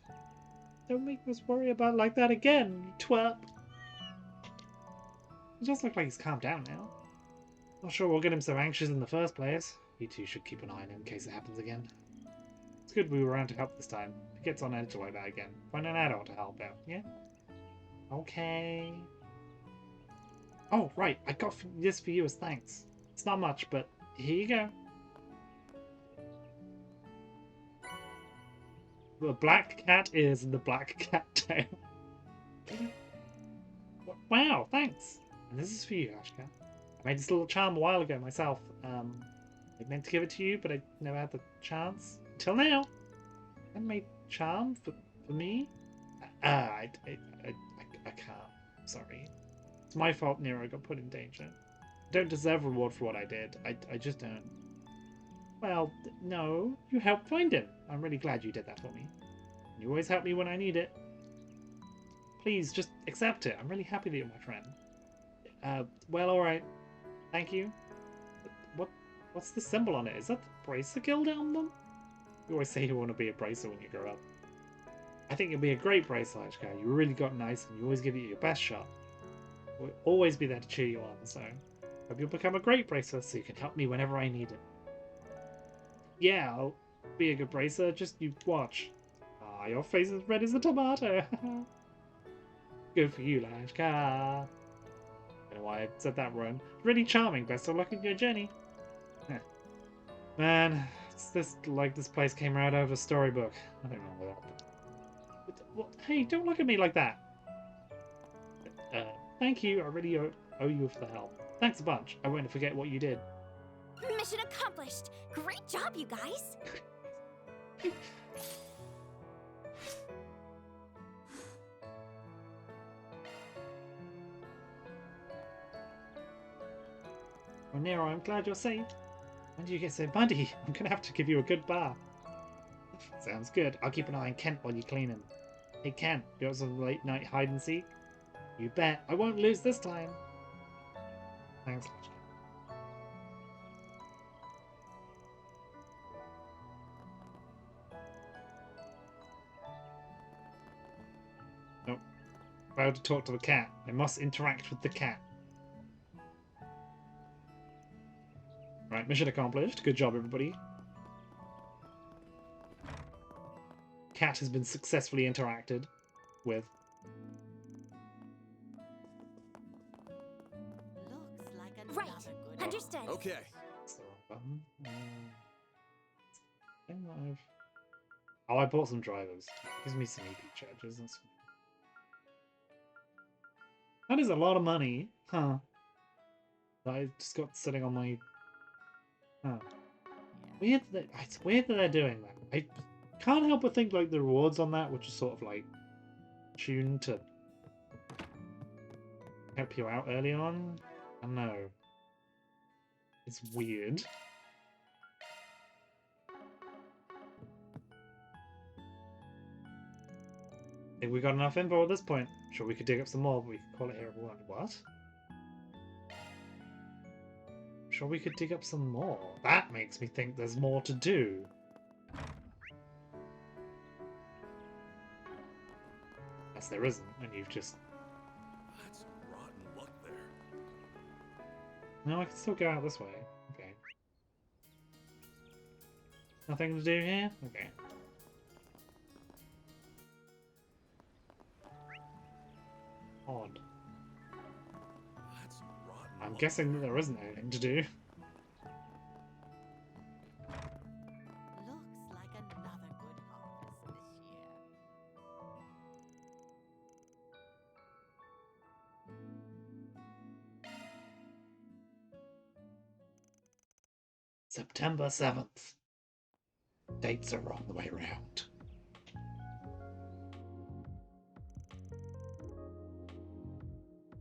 Don't make us worry about it like that again, you twerp. He does look like he's calmed down now. Not sure we'll get him so anxious in the first place. You two should keep an eye on him in case it happens again. It's good we were around to help this time. If he gets on edge like that again, find an adult to help out, yeah? Okay. Oh, right. I got this for you as thanks. It's not much, but here you go. The black cat ears and the black cat tail. Wow, thanks. And this is for you, Ashka. I made this little charm a while ago myself. I meant to give it to you, but I never had the chance. Until now. I made charm for me? I can't. Sorry. It's my fault Nero got put in danger. I don't deserve reward for what I did. I just don't. Well, no. You helped find him. I'm really glad you did that for me. You always help me when I need it. Please, just accept it. I'm really happy that you're my friend. Well, alright. Thank you. What's the symbol on it? Is that the Bracer Guild emblem? You always say you want to be a bracer when you grow up. I think you'll be a great bracer, Ashka. You really got nice and you always give it your best shot. We'll always be there to cheer you on, so hope you'll become a great bracer so you can help me whenever I need it. Yeah, I'll be a good bracer, just you watch. Ah, your face is red as a tomato. Good for you, Lashka. I don't know why I said that wrong. Really charming. Best of luck in your journey. Man, it's this place came right out of a storybook. I don't know that. What? Hey, don't look at me like that. Thank you. I really owe you for the help. Thanks a bunch. I won't forget what you did. Mission accomplished. Great job, you guys. Well, Nero, I'm glad you're safe. When do you get so muddy? I'm gonna have to give you a good bath. Sounds good. I'll keep an eye on Kent while you clean him. Hey, Kent, you got some late night hide and seek? You bet. I won't lose this time. Thanks, Lashka. Nope. About to talk to the cat. I must interact with the cat. Right, mission accomplished. Good job, everybody. Cat has been successfully interacted with. Looks like another good understood. Okay. Oh, I bought some drivers. Gives me some EP charges. That is a lot of money, huh? That I just got sitting on my. Huh. Weird that it's weird that they're doing that. I can't help but think like the rewards on that, which is sort of like tuned to help you out early on. I don't know. It's weird. I think we got enough info at this point. Sure, we could dig up some more, but we could call it here. What? Sure, we could dig up some more. That makes me think there's more to do. Unless there isn't, and you've just... That's some rotten luck there. No, I can still go out this way. Okay. Nothing to do here? Okay. Odd. That's some rotten I'm luck guessing that there. there isn't anything to do. Looks like another good harvest this year. September 7th. Dates are on the way round.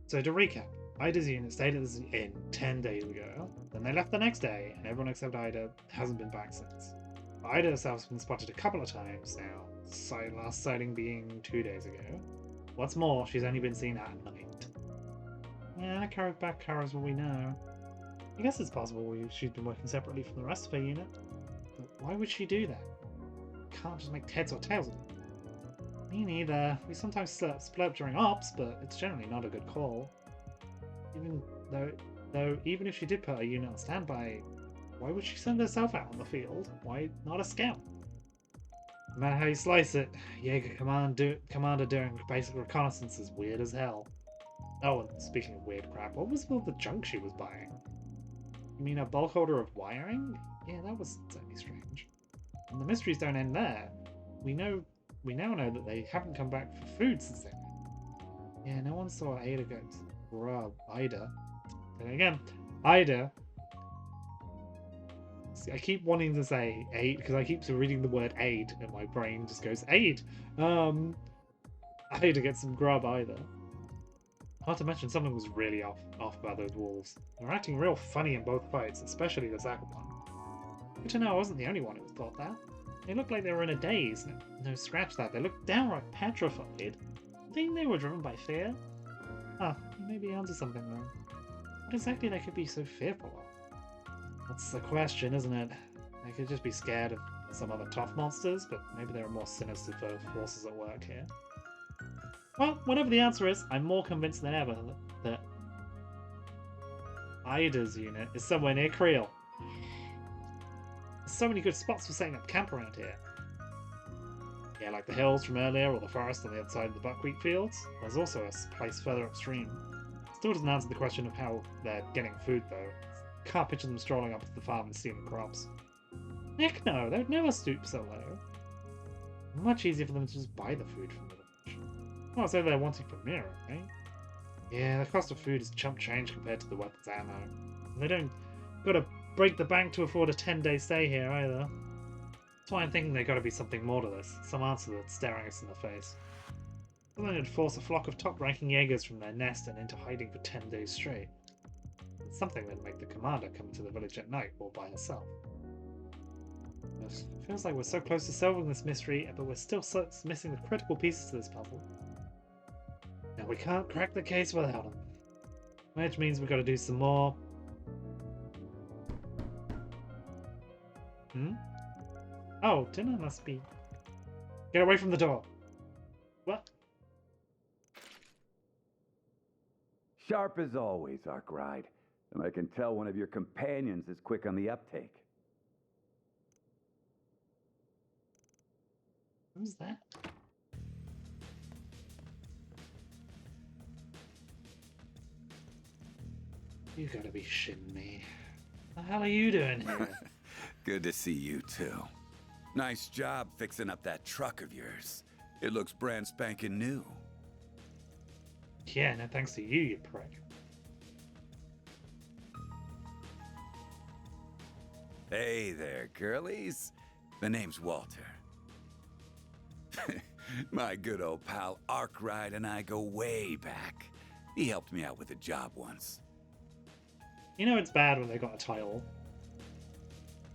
So to recap, Ida's unit stayed at this inn 10 days ago, then they left the next day, and everyone except Ida hasn't been back since. Ida herself has been spotted a couple of times now, last sighting being 2 days ago. What's more, she's only been seen at night. Yeah, that backcarries what we know. I guess it's possible she's been working separately from the rest of her unit, but why would she do that? Can't just make heads or tails of it. Me neither. We sometimes split during ops, but it's generally not a good call. Even if she did put her unit on standby, why would she send herself out on the field? Why not a scout? No matter how you slice it, Jaeger commander doing basic reconnaissance is weird as hell. Oh, and speaking of weird crap, what was all the junk she was buying? You mean a bulk order of wiring? Yeah, that was certainly strange. And the mysteries don't end there. We now know that they haven't come back for food since then. Yeah, no one saw Ada go grub Ida. Then again, Ida. See, I keep wanting to say aid because I keep reading the word aid and my brain just goes aid. Ida gets some grub either. Not to mention something was really off about those wolves. They were acting real funny in both fights, especially the second one. Good to know I wasn't the only one who thought that. They looked like they were in a daze. No, scratch that. They looked downright petrified. I think they were driven by fear. Huh, you may be onto something there. What exactly they could be so fearful of? That's the question, isn't it? They could just be scared of some other tough monsters, but maybe there are more sinister forces at work here. Well, whatever the answer is, I'm more convinced than ever that Ida's unit is somewhere near Creel. There's so many good spots for setting up camp around here. Yeah, like the hills from earlier or the forest on the other side of the buckwheat fields. There's also a place further upstream. Still doesn't answer the question of how they're getting food though. Can't picture them strolling up to the farm and stealing crops. Heck no, they'd never stoop so low. Much easier for them to just buy the food from the village. Well, so they're wanting for Mira, right? Yeah, the cost of food is chump change compared to the weapons ammo. And they don't gotta break the bank to afford a 10-day stay here either. That's why I'm thinking there's gotta be something more to this. Some answer that's staring us in the face. Something that'd force a flock of top-ranking Jaegers from their nest and into hiding for 10 days straight. It's something that'd make the commander come into the village at night all by herself. It feels like we're so close to solving this mystery, but we're still missing the critical pieces to this puzzle. And we can't crack the case without them. Which means we've got to do some more. Oh, dinner must be. Get away from the door. What? Sharp as always, Arkwright. And I can tell one of your companions is quick on the uptake. Who's that? You gotta be shitting me. What the hell are you doing here? Good to see you, too. Nice job fixing up that truck of yours. It looks brand spanking new. Yeah, no thanks to you, you prick. Hey there, girlies. The name's Walter. My good old pal Arkwright and I go way back. He helped me out with a job once. You know it's bad when they got a title.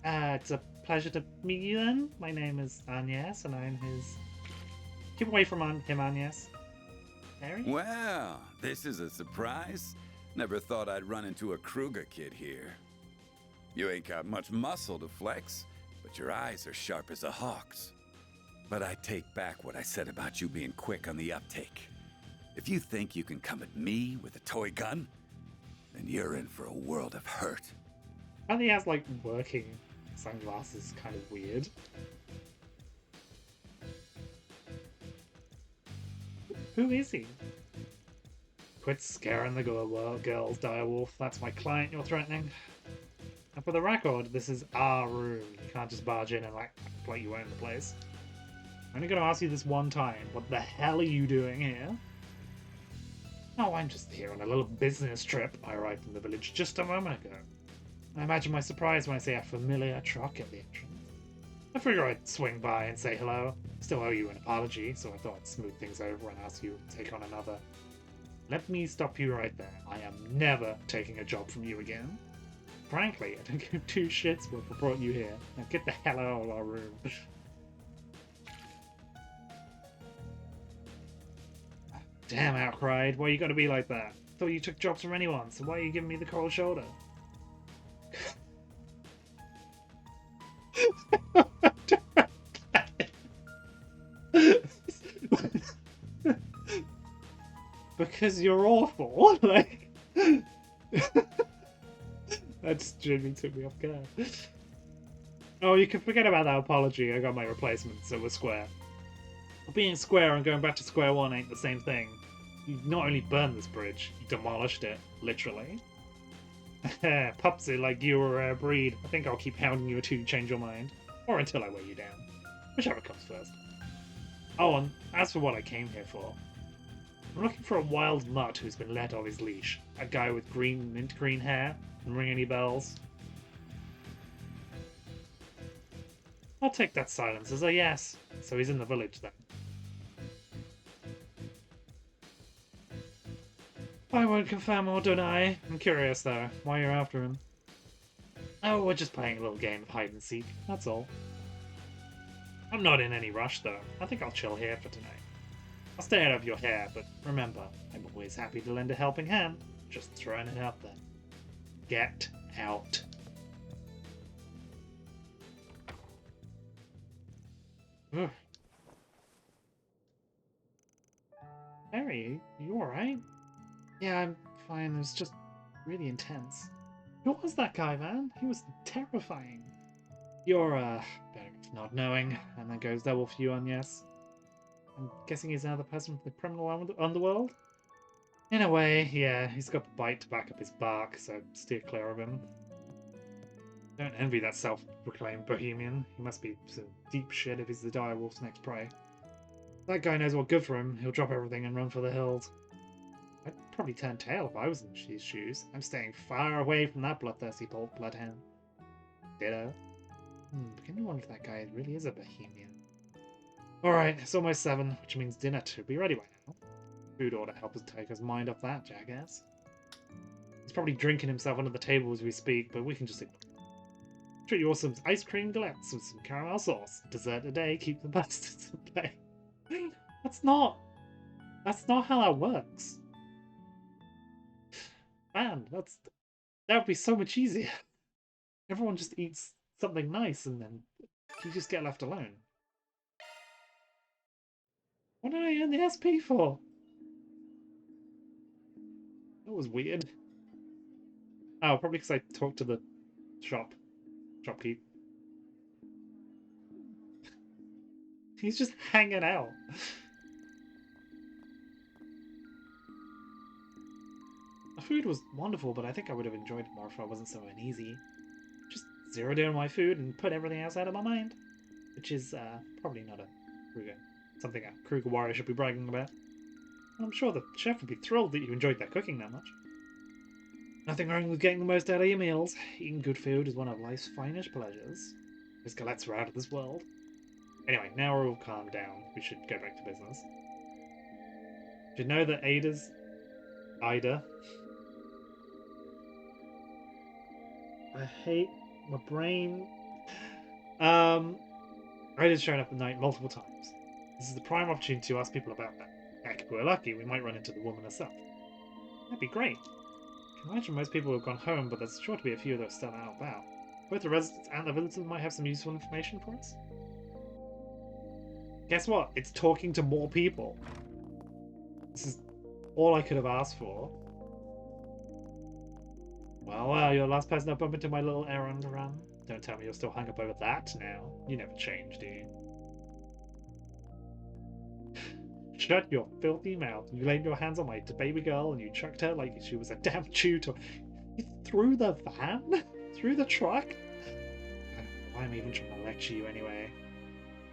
It's a pleasure to meet you then. My name is Agnes, and I'm his... Keep away from him, Agnes. Harry? Well, this is a surprise. Never thought I'd run into a Kruger kid here. You ain't got much muscle to flex, but your eyes are sharp as a hawk's. But I take back what I said about you being quick on the uptake. If you think you can come at me with a toy gun, then you're in for a world of hurt. And he has, like, working sunglasses, kind of weird. Who is he? Quit scaring the girls, direwolf. That's my client you're threatening. And for the record, this is our room. You can't just barge in and act like you own the place. I'm only going to ask you this one time. What the hell are you doing here? Oh, I'm just here on a little business trip. I arrived in the village just a moment ago. I imagine my surprise when I see a familiar truck at the entrance. I figure I'd swing by and say hello. Still owe you an apology, so I thought I'd smooth things over and ask you to take on another. Let me stop you right there. I am never taking a job from you again. Frankly, I don't give two shits what brought you here. Now get the hell out of our room. Damn, Outcried. Why you gotta be like that? Thought you took jobs from anyone, so why are you giving me the cold shoulder? Because you're awful. Like, that just genuinely took me off guard. Oh, you can forget about that apology. I got my replacement, so we're square. Being square and going back to square one ain't the same thing. You not only burned this bridge, you demolished it, literally. Pupsy like you were a rare breed. I think I'll keep hounding you until you change your mind. Or until I weigh you down. Whichever comes first. Oh, and as for what I came here for, I'm looking for a wild mutt who's been let off his leash. A guy with mint green hair. And ring any bells? I'll take that silence as a yes. So he's in the village then. I won't confirm or deny. I'm curious though, why you're after him. Oh, we're just playing a little game of hide and seek, that's all. I'm not in any rush though. I think I'll chill here for tonight. I'll stay out of your hair, but remember, I'm always happy to lend a helping hand. Just throwing it out there. Get out. Ugh. Harry, you alright? Yeah, I'm fine. It was just really intense. Who was that guy, man? He was terrifying. You're, better off not knowing. And that goes double for you on yes. I'm guessing he's another person from the criminal underworld? In a way, yeah. He's got the bite to back up his bark, so steer clear of him. Don't envy that self-proclaimed bohemian. He must be some deep shit if he's the direwolf's next prey. That guy knows what's good for him. He'll drop everything and run for the hills. I'd probably turn tail if I was in his shoes. I'm staying far away from that bloodthirsty bloodhound. Ditto. Begin to wonder if that guy really is a bohemian. Alright, it's almost 7, which means dinner should be ready by now. Food order help us take his mind off that jackass. He's probably drinking himself under the table as we speak, but we can just treat you all some ice cream galettes with some caramel sauce. Dessert today, keep the bastards at bay. That's not how that works. Man, that would be so much easier. Everyone just eats something nice and then you just get left alone. What did I earn the SP for? That was weird. Oh, probably because I talked to the shopkeep. He's just hanging out. The food was wonderful, but I think I would have enjoyed it more if I wasn't so uneasy. Just zeroed in on my food and put everything else out of my mind. Which is probably not something a Kruger warrior should be bragging about. I'm sure the chef would be thrilled that you enjoyed that cooking that much. Nothing wrong with getting the most out of your meals. Eating good food is one of life's finest pleasures. His galettes were out of this world. Anyway, now we're all calmed down. We should go back to business. Did you know that Ida? I hate my brain. Ida's shown up at night multiple times. This is the prime opportunity to ask people about that. Heck, if we're lucky, we might run into the woman herself. That'd be great. I can imagine most people have gone home, but there's sure to be a few that are still out and about. Both the residents and the villagers might have some useful information for us. Guess what? It's talking to more people. This is all I could have asked for. Well, you're the last person I bump into my little errand run. Don't tell me you're still hung up over that now. You never change, do you? Shut your filthy mouth. You laid your hands on my baby girl and you chucked her like she was a damn tutor. You threw the van? Through the truck? Why am I even trying to lecture you anyway?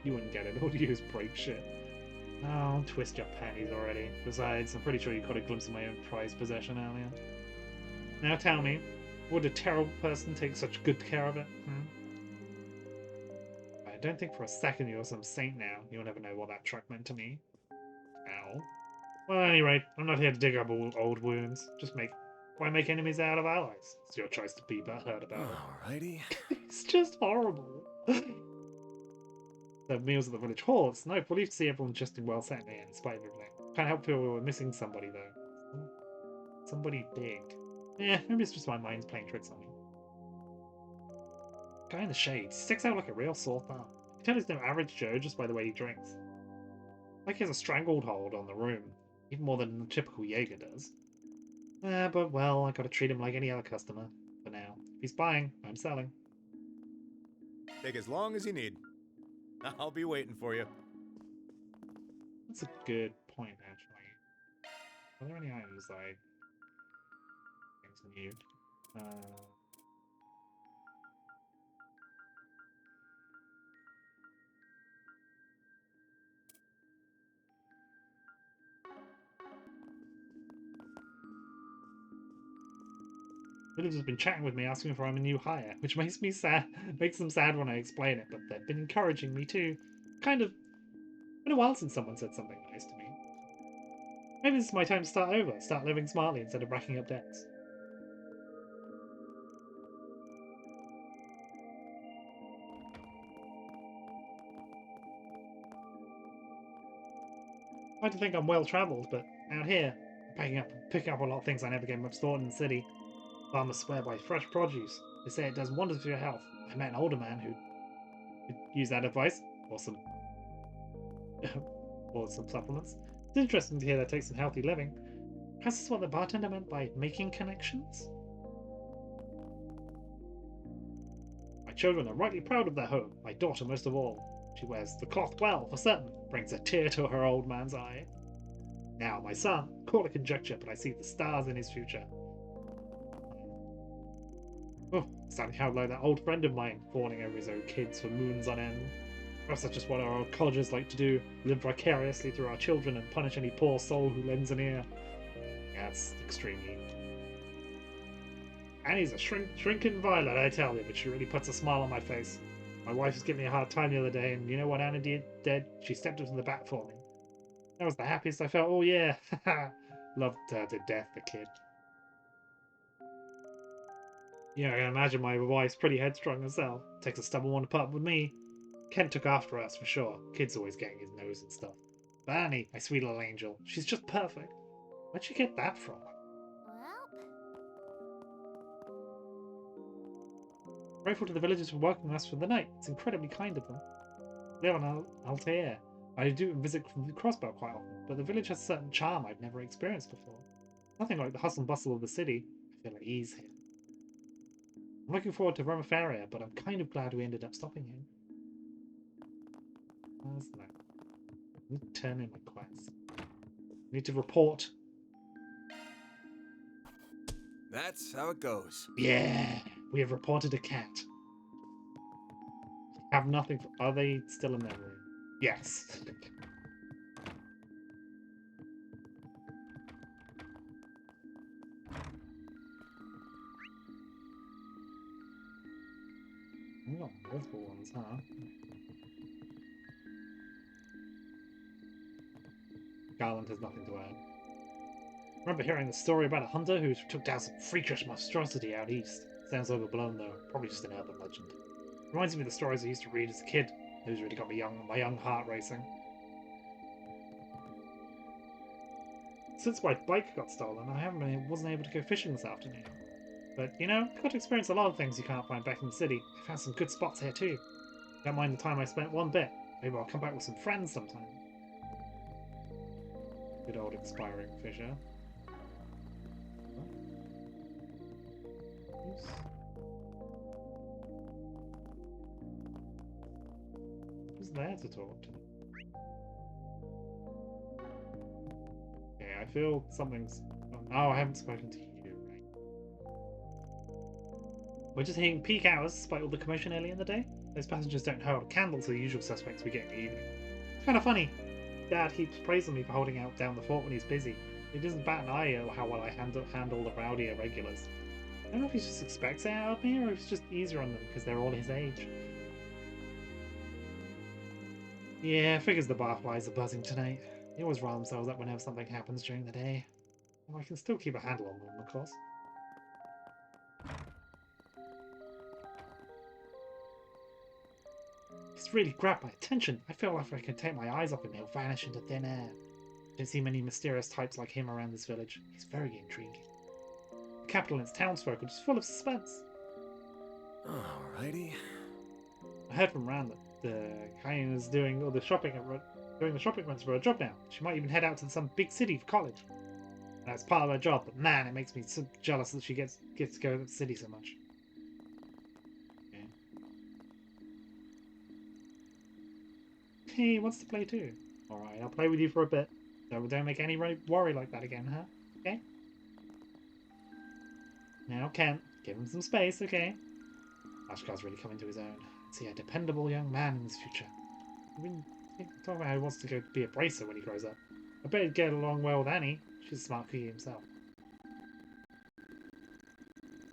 You wouldn't get it. All you do is break shit. Oh, twist your panties already. Besides, I'm pretty sure you caught a glimpse of my own prized possession earlier. Now tell me, would a terrible person take such good care of it? I don't think for a second you're some saint now. You'll never know what that truck meant to me. Ow. Well, at any rate, I'm not here to dig up old wounds. Why make enemies out of allies? It's your choice to be butthurt about it. Alrighty. It's just horrible. The meals at the village hall. It's no relief to see everyone just in well set here in spite of everything. Can't help feel we were missing somebody though. Somebody big. Yeah, maybe it's just my mind's playing tricks on me. Guy in the shades. Sticks out like a real sore thumb. You can tell he's no average Joe just by the way he drinks. Like he has a stranglehold on the room. Even more than the typical Jaeger does. But well, I gotta treat him like any other customer. For now. If he's buying, I'm selling. Take as long as you need. I'll be waiting for you. That's a good point, actually. Are there any items like things new? Villagers have been chatting with me, asking if I'm a new hire, which makes me sad. Makes them sad when I explain it, but they've been encouraging me too. Kind of. Been a while since someone said something nice to me. Maybe this is my time to start over, start living smartly instead of racking up debts. I like to think I'm well travelled, but out here, I'm picking up a lot of things I never gave much thought in the city. Farmers swear by fresh produce. They say it does wonders for your health. I met an older man who could use that advice, or some or some supplements. It's interesting to hear that takes some healthy living. Perhaps this is what the bartender meant by making connections? My children are rightly proud of their home, my daughter most of all. She wears the cloth well, for certain, brings a tear to her old man's eye. Now, my son, call it conjecture, but I see the stars in his future. Oh, starting how like that old friend of mine, fawning over his own kids for moons on end. Perhaps that's just what our old collegers like to do, live vicariously through our children and punish any poor soul who lends an ear. Yeah, that's extremely... Annie's a shrinking violet, I tell you, but she really puts a smile on my face. My wife was giving me a hard time the other day, and you know what Anna did? She stepped up to the bat for me. That was the happiest I felt all year. Loved her to death, the kid. Yeah, I can imagine my wife's pretty headstrong herself. Takes a stubborn one to put up with me. Kent took after us, for sure. Kid's always getting his nose and stuff. But Annie, my sweet little angel, she's just perfect. Where'd she get that from? Well, Grateful to the villagers for welcoming us for the night. It's incredibly kind of them. Live on Altair. I do visit the crossbow quite often, but the village has a certain charm I've never experienced before. Nothing like the hustle and bustle of the city. I feel at ease here. I'm looking forward to Romafaria, but I'm kind of glad we ended up stopping here. Where's that? I need to turn in my quest. I need to report. That's how it goes. Yeah! We have reported a cat. Have nothing for... Are they still in their room? Yes. We've got multiple ones, huh? Garland has nothing to add. I remember hearing the story about a hunter who took down some freakish monstrosity out east. Sounds overblown though, probably just an urban legend. Reminds me of the stories I used to read as a kid. Those really got my young heart racing. Since my bike got stolen, wasn't able to go fishing this afternoon. But, you know, I got to experience a lot of things you can't find back in the city. I found some good spots here too. Don't mind the time I spent one bit. Maybe I'll come back with some friends sometime. Good old expiring fisher. Who's there to talk to? Okay, I feel something's... Oh, I haven't spoken to you, right? We're just hitting peak hours despite all the commotion early in the day. Those passengers don't hold a candle to the usual suspects we get in the evening. It's kind of funny. Dad keeps praising me for holding out down the fort when he's busy. He doesn't bat an eye at how well I handle the rowdy irregulars. I don't know if he just expects it out of me or if it's just easier on them because they're all his age. Yeah, figures the barflies are buzzing tonight. They always rile themselves up whenever something happens during the day. Well, I can still keep a handle on them, of course. He's really grabbed my attention. I feel like if I can take my eyes off him, he'll vanish into thin air. I don't see many mysterious types like him around this village. He's very intriguing. The capital and its townsfolk are just full of suspense. Alrighty. I heard from Rand that the Hyena's doing all the shopping doing the shopping runs for her job now. She might even head out to some big city for college. That's part of her job, but man, it makes me so jealous that she gets to go to the city so much. Okay. He wants to play too. Alright, I'll play with you for a bit. Don't make any worry like that again, huh? Okay? Now, Kent, give him some space, okay? Ashkar's really coming to his own. See a dependable young man in his future. I mean, talk about how he wants to go be a bracer when he grows up. I bet he'd get along well with Annie. She's a smart cookie himself.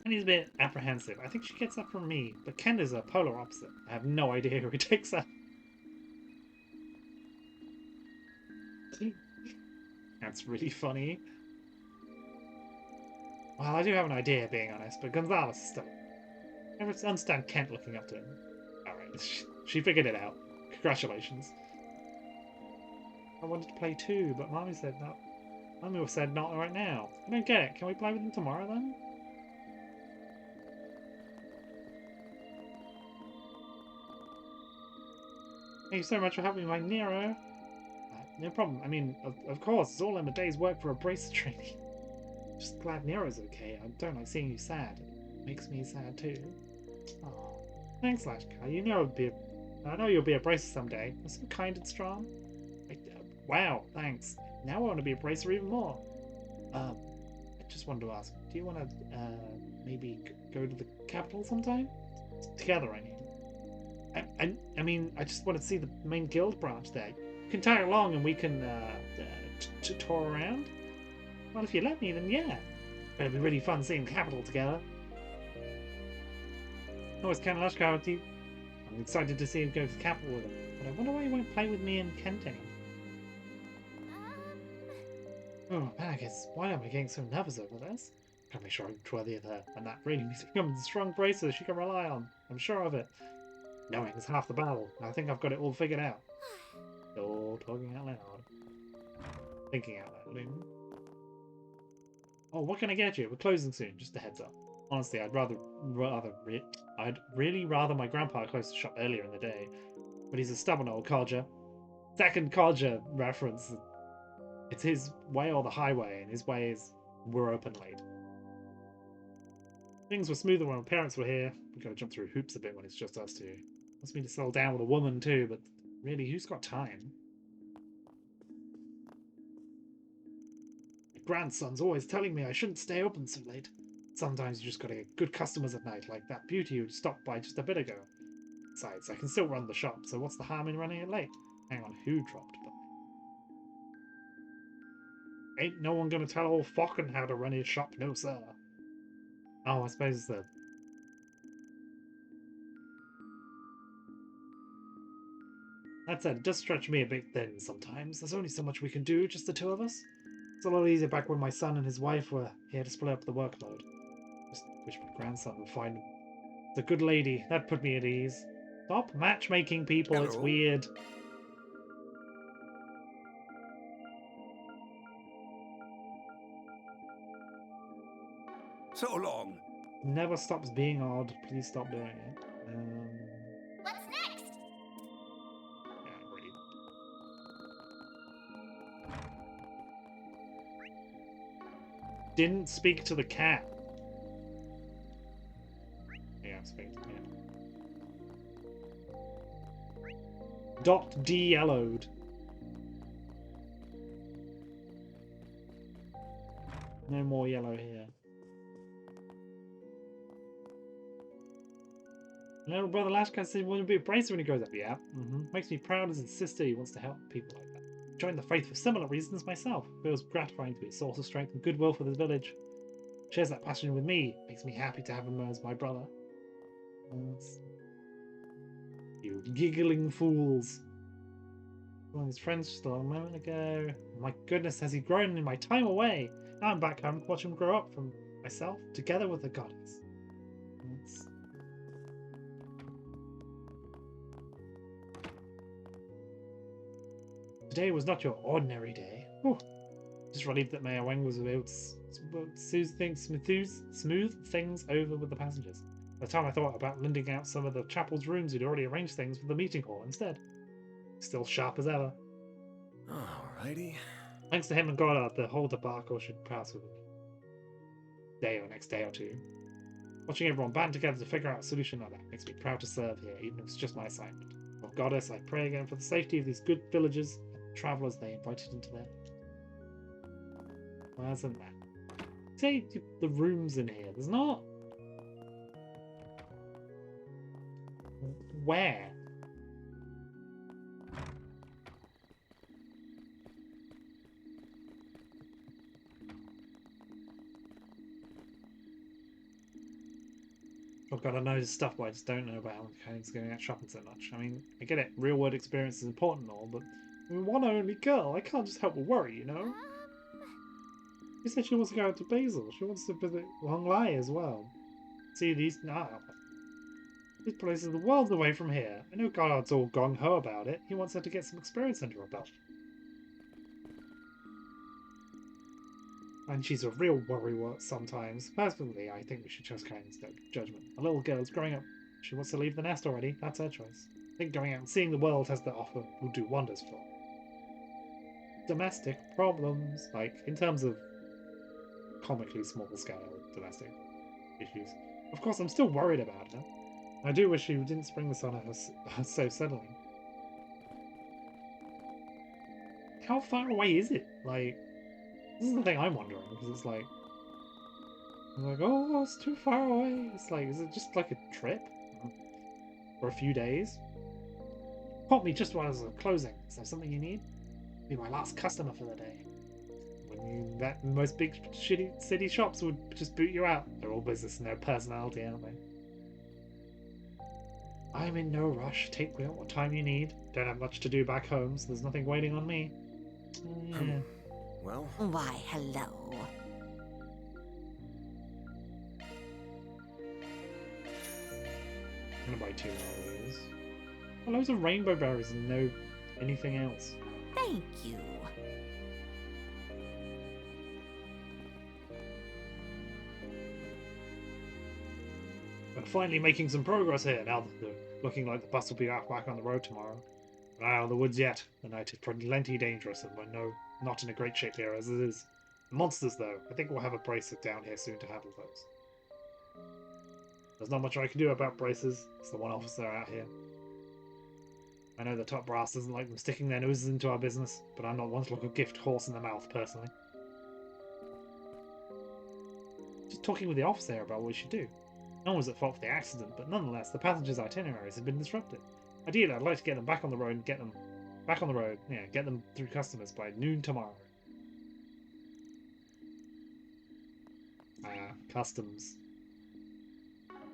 And he's a bit apprehensive. I think she gets that from me, but Kent is a polar opposite. I have no idea who he takes her. That's really funny. Well, I do have an idea, being honest, but Gonzalez is still... I never understand Kent looking up to him. Alright, she figured it out. Congratulations. I wanted to play too, but Mommy said no. Mommy said not right now. I don't get it. Can we play with them tomorrow then? Thank you so much for helping my Nero. No problem. I mean, of course, it's all in a day's work for a bracer training. Just glad Nero's okay. I don't like seeing you sad. It makes me sad too. Oh, thanks, Lashkar. I know you'll be a bracer someday. You're so kind and strong. Wow, thanks. Now I want to be a bracer even more. I just wanted to ask, do you want to maybe go to the capital sometime? Together, I mean. I mean, I just want to see the main guild branch there. You can tag along and we can tour around. Well, if you let me, then yeah. It'll be really fun seeing the capital together. Oh, it's Ken Lashkar with you. I'm excited to see him go to the capital with him. But I wonder why he won't play with me and Kent anymore. Oh, man, I guess why am I getting so nervous over this? Gotta make sure I'm trustworthy of her, and that really means becoming a strong bracer she can rely on. I'm sure of it. Knowing is half the battle, and I think I've got it all figured out. All talking out loud. Thinking out loud. Oh, what can I get you? We're closing soon, just a heads up. Honestly, I'd really rather my grandpa closed the shop earlier in the day. But he's a stubborn old codger. Second codger reference. It's his way or the highway, and his way is we're open late. Things were smoother when my parents were here. We've got to jump through hoops a bit when it's just us two. Wants me to settle down with a woman too, but really, who's got time? My grandson's always telling me I shouldn't stay open so late. Sometimes you just gotta get good customers at night, like that beauty who stopped by just a bit ago. Besides, I can still run the shop, so what's the harm in running it late? Hang on, who dropped by? Ain't no one gonna tell old Fockin how to run his shop, no sir. Oh, I suppose the... That said, it does stretch me a bit thin sometimes. There's only so much we can do, just the two of us. It's a lot easier back when my son and his wife were here to split up the workload. Just wish my grandson would find him. It's a good lady. That put me at ease. Stop matchmaking people, Hello. It's weird. So long. Never stops being odd. Please stop doing it. What's next? Yeah, really. Didn't speak to the cat. Dot de-yellowed. No more yellow here. Little brother Lashka said he wanted to be a bracer when he grows up. Yeah. Makes me proud as his sister. He wants to help people like that. Joined the faith for similar reasons myself. Feels gratifying to be a source of strength and goodwill for the village. Shares that passion with me. Makes me happy to have him as my brother. You giggling fools. One of his friends just a moment ago. My goodness, has he grown in my time away? Now I'm back home to watch him grow up from myself together with the goddess. Today was not your ordinary day. Whew. Just relieved that Mayor Wang was able to smooth things over with the passengers. By the time I thought about lending out some of the chapel's rooms, he'd already arranged things for the meeting hall instead. Still sharp as ever. Alrighty. Thanks to him and Goddard, the whole debacle should pass within next day or two. Watching everyone band together to figure out a solution like that makes me proud to serve here, even if it's just my assignment. Oh Goddess, I pray again for the safety of these good villagers and travellers they invited into their... Why isn't that? Say the rooms in here. There's not... Where? I've got to know this stuff, but I just don't know about how mechanics going out shopping so much. I mean, I get it, real world experience is important and all, but I'm one only girl. I can't just help but worry, you know? She said she wants to go out to Basil. She wants to visit Long Lai as well. See these this place is the world away from here. I know Goddard's all gung-ho about it. He wants her to get some experience under her belt. And she's a real worrywart sometimes. Personally, I think we should trust Karen's judgment. A little girl's growing up. She wants to leave the nest already. That's her choice. I think going out and seeing the world has to offer will do wonders for her. Domestic problems, like in terms of comically small-scale domestic issues. Of course, I'm still worried about her. I do wish you didn't spring this on her so suddenly. How far away is it? Like, this is the thing I'm wondering, because it's like, I'm like, oh, it's too far away. It's like, is it just like a trip? For a few days? Caught me just while I was closing. Is there something you need? Be my last customer for the day. That most big shitty city shops would just boot you out. They're all business and no personality, aren't they? I'm in no rush. Take what time you need. Don't have much to do back home, so there's nothing waiting on me. Yeah. Well... Why, hello. I'm gonna buy 2 more of these. Oh, loads of rainbow berries and no anything else. Thank you. We're finally making some progress here now that looking like the bus will be back on the road tomorrow. We're not out of the woods yet. The night is plenty dangerous and we're not in a great shape here as it is. The monsters, though, I think we'll have a bracer down here soon to handle those. There's not much I can do about braces. It's the one officer out here. I know the top brass doesn't like them sticking their noses into our business, but I'm not one to look a gift horse in the mouth, personally. Just talking with the officer about what we should do. No one was at fault for the accident, but nonetheless, the passengers' itineraries have been disrupted. Ideally, I'd like to get them back on the road and get them back on the road. Yeah, get them through customers by noon tomorrow. Customs.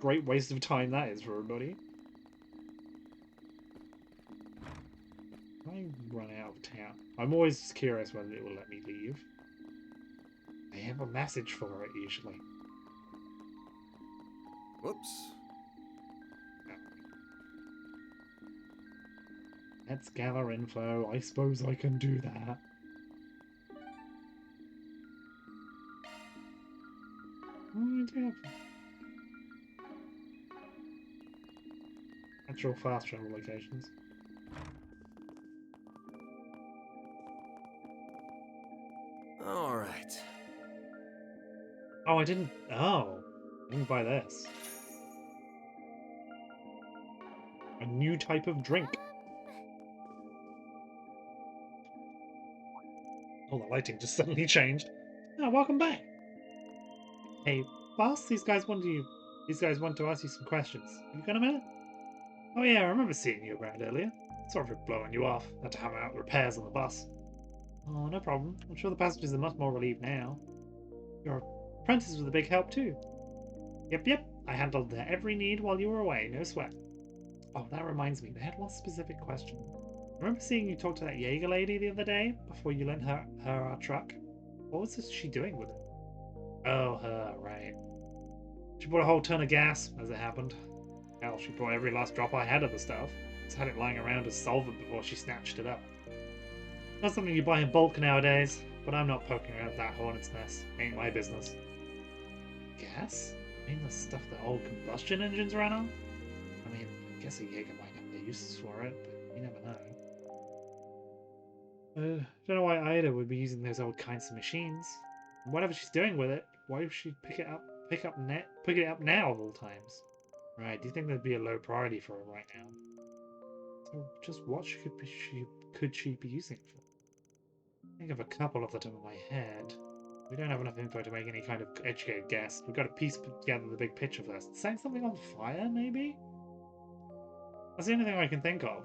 Great waste of time that is for everybody. I run out of town. I'm always just curious whether it will let me leave. I have a message for it usually. Whoops. Let's gather info. I suppose I can do that. Oh, I do have actual fast travel locations. All right. Oh, I didn't. Oh, I didn't buy this. A new type of drink. All the lighting just suddenly changed. Oh, welcome back. Hey, boss, these guys want to ask you some questions. Have you got a minute? Oh yeah, I remember seeing you around earlier. Sorry for blowing you off. Had to hammer out repairs on the bus. Oh, no problem. I'm sure the passengers are much more relieved now. Your apprentice was a big help too. Yep. I handled their every need while you were away, no sweat. Oh, that reminds me, they had one specific question. I remember seeing you talk to that Jaeger lady the other day before you lent her our truck. What was she doing with it? Oh, her, right. She bought a whole ton of gas, as it happened. Hell, she bought every last drop I had of the stuff. Just had it lying around as solvent before she snatched it up. Not something you buy in bulk nowadays, but I'm not poking around that hornet's nest. Ain't my business. Gas? I mean the stuff that old combustion engines ran on? I mean, I guess a Jaeger might have their uses for it, but you never know. Don't know why Ida would be using those old kinds of machines. And whatever she's doing with it, why would she pick it up now of all times? Right, do you think that'd be a low priority for her right now? So just what could she be using it for? Think of a couple off the top of my head. We don't have enough info to make any kind of educated guess. We've got to piece together the big picture first. Setting something on fire, maybe? That's the only thing I can think of.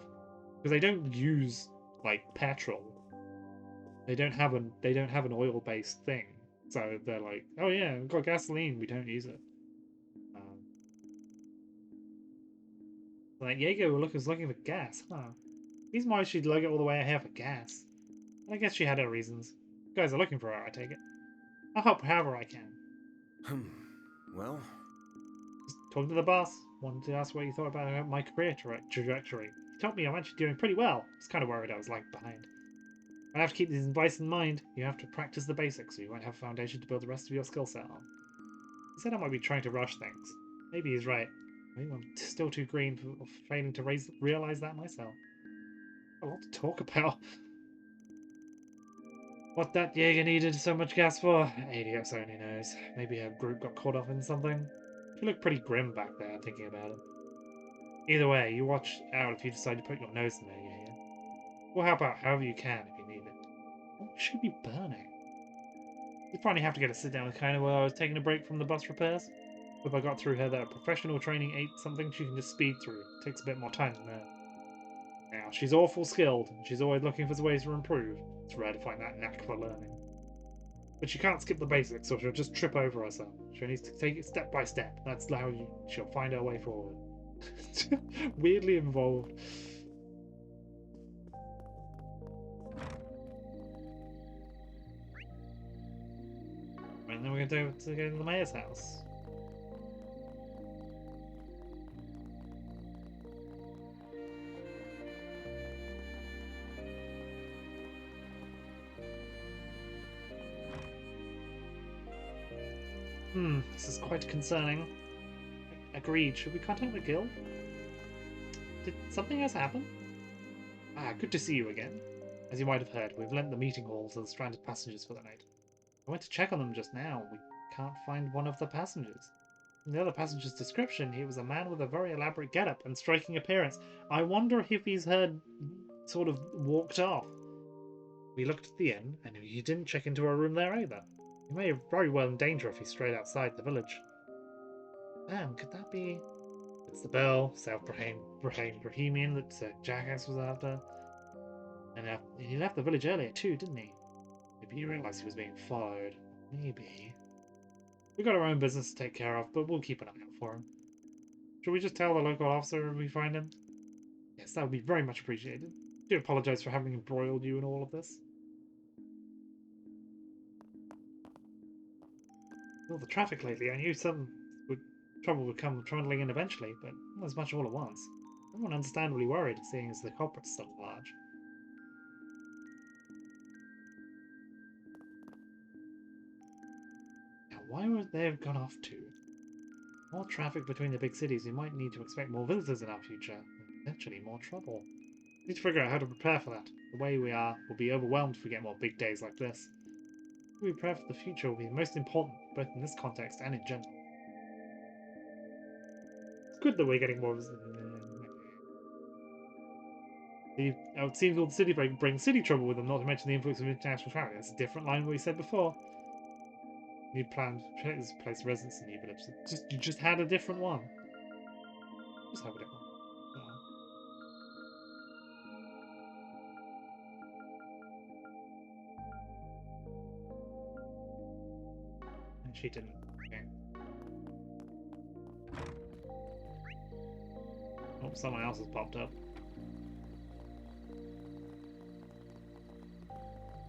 Because they don't use, like, petrol. They don't have an oil-based thing. So they're like, oh yeah, we've got gasoline, we don't use it. Like, Jaeger was looking for gas, huh? Reason why she'd lug it all the way out here for gas. But I guess she had her reasons. You guys are looking for her, I take it. I'll help however I can. Well, Just talking to the boss. Wanted to ask what you thought about my career trajectory. He told me I'm actually doing pretty well. I was kind of worried I was lagging behind. I have to keep these advice in mind. You have to practice the basics so you won't have a foundation to build the rest of your skill set on. He said I might be trying to rush things. Maybe he's right. Maybe I'm still too green for failing to realize that myself. A lot to talk about. What that Jaeger needed so much gas for, ADX only knows. Maybe her group got caught up in something. She looked pretty grim back there, thinking about it. Either way, you watch out if you decide to put your nose in there, Jaeger. We'll help out however you can if you need it. What should be burning? We'd finally have to get a sit down with kind of while I was taking a break from the bus repairs. Hope I got through her that professional training ain't something she can just speed through. It takes a bit more time than that. Now, she's awful skilled, and she's always looking for ways to improve. It's rare to find that knack for learning. But she can't skip the basics, or she'll just trip over herself. She needs to take it step by step. That's how she'll find her way forward. Weirdly involved. And then we're going to go to the mayor's house. This is quite concerning. Agreed. Should we contact the guild? Did something else happen? Ah, good to see you again. As you might have heard, we've lent the meeting hall to the stranded passengers for the night. I went to check on them just now. We can't find one of the passengers. From the other passenger's description, he was a man with a very elaborate getup and striking appearance. I wonder if he's sort of walked off. We looked at the inn, and he didn't check into a room there either. He may have very well in danger if he strayed outside the village. Damn, could that be... It's the bell, South Bohemian that Jackass was after. And he left the village earlier too, didn't he? Maybe he realised he was being followed. Maybe. We've got our own business to take care of, but we'll keep an eye out for him. Should we just tell the local officer if we find him? Yes, that would be very much appreciated. I do apologise for having embroiled you in all of this. All the traffic lately, I knew trouble would come trundling in eventually, but not as much all at once. Everyone understandably worried, seeing as the culprit's so large. Now, why would they have gone off to? More traffic between the big cities, we might need to expect more visitors in our future, and eventually more trouble. We need to figure out how to prepare for that. The way we are, we'll be overwhelmed if we get more big days like this. How we prepare for the future will be most important, both in this context and in general. It's good that we're getting more visitors. It seems all the city break brings city trouble with them, not to mention the influx of international traffic. That's a different line what you said before. You planned to place residence in you, but you just had a different one. Just have a different one. And she didn't. Okay. Oh, someone else has popped up.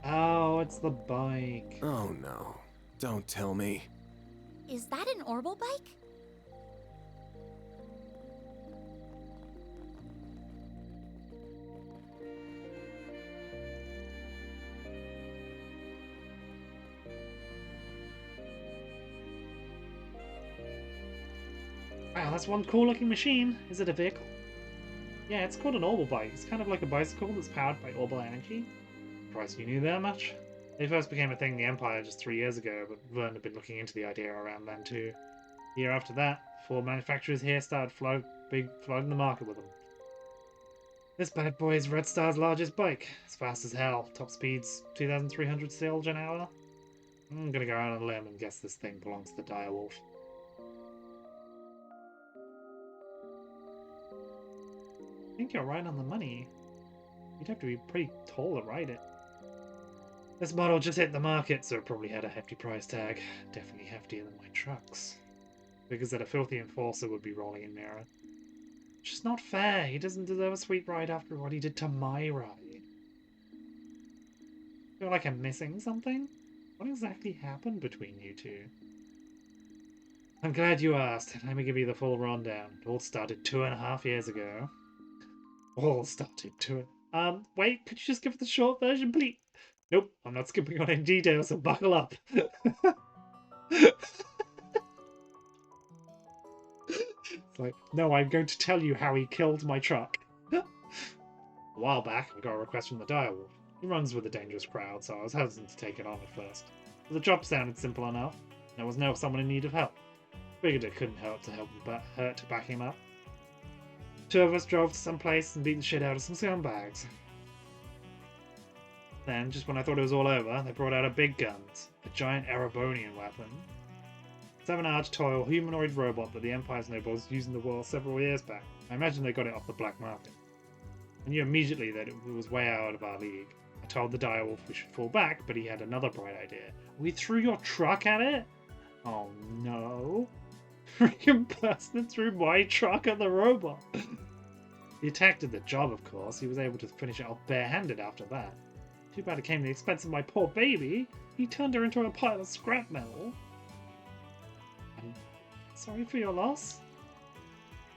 Oh, it's the bike. Oh no. Don't tell me. Is that an Orbital bike? Wow, that's one cool looking machine. Is it a vehicle? Yeah, it's called an Orbital bike. It's kind of like a bicycle that's powered by orbital energy. Surprised you knew that much. They first became a thing in the Empire just 3 years ago, but Vern had been looking into the idea around then too. The year after that, 4 manufacturers here started flooding the market with them. This bad boy is Red Star's largest bike. It's fast as hell. Top speeds 2,300 sails an hour. I'm gonna go out on a limb and guess this thing belongs to the Direwolf. I think you're right on the money. You'd have to be pretty tall to ride it. This model just hit the market, so it probably had a hefty price tag. Definitely heftier than my trucks. Figures that a filthy enforcer would be rolling in mirror. It's just not fair. He doesn't deserve a sweet ride after what he did to my ride. Feel like I'm missing something? What exactly happened between you two? I'm glad you asked. Let me give you the full rundown. It all started 2.5 years ago. Wait, could you just give it the short version, please? Nope, I'm not skipping on any details, so buckle up. It's like, no, I'm going to tell you how he killed my truck. A while back, I got a request from the Direwolf. He runs with a dangerous crowd, so I was hesitant to take it on at first. But the job sounded simple enough. There was someone in need of help. Figured it couldn't hurt to back him up. 2 of us drove to some place and beat the shit out of some scumbags. Then, just when I thought it was all over, they brought out a big guns, a giant Erebonian weapon. 7-hour toil humanoid robot that the Empire's nobles used in the war several years back. I imagine they got it off the black market. I knew immediately that it was way out of our league. I told the Direwolf we should fall back, but he had another bright idea. We threw your truck at it? Oh no. Freaking blasted through my truck at the robot. The attack did the job, of course. He was able to finish it off barehanded after that. Too bad it came at the expense of my poor baby. He turned her into a pile of scrap metal. I'm sorry for your loss.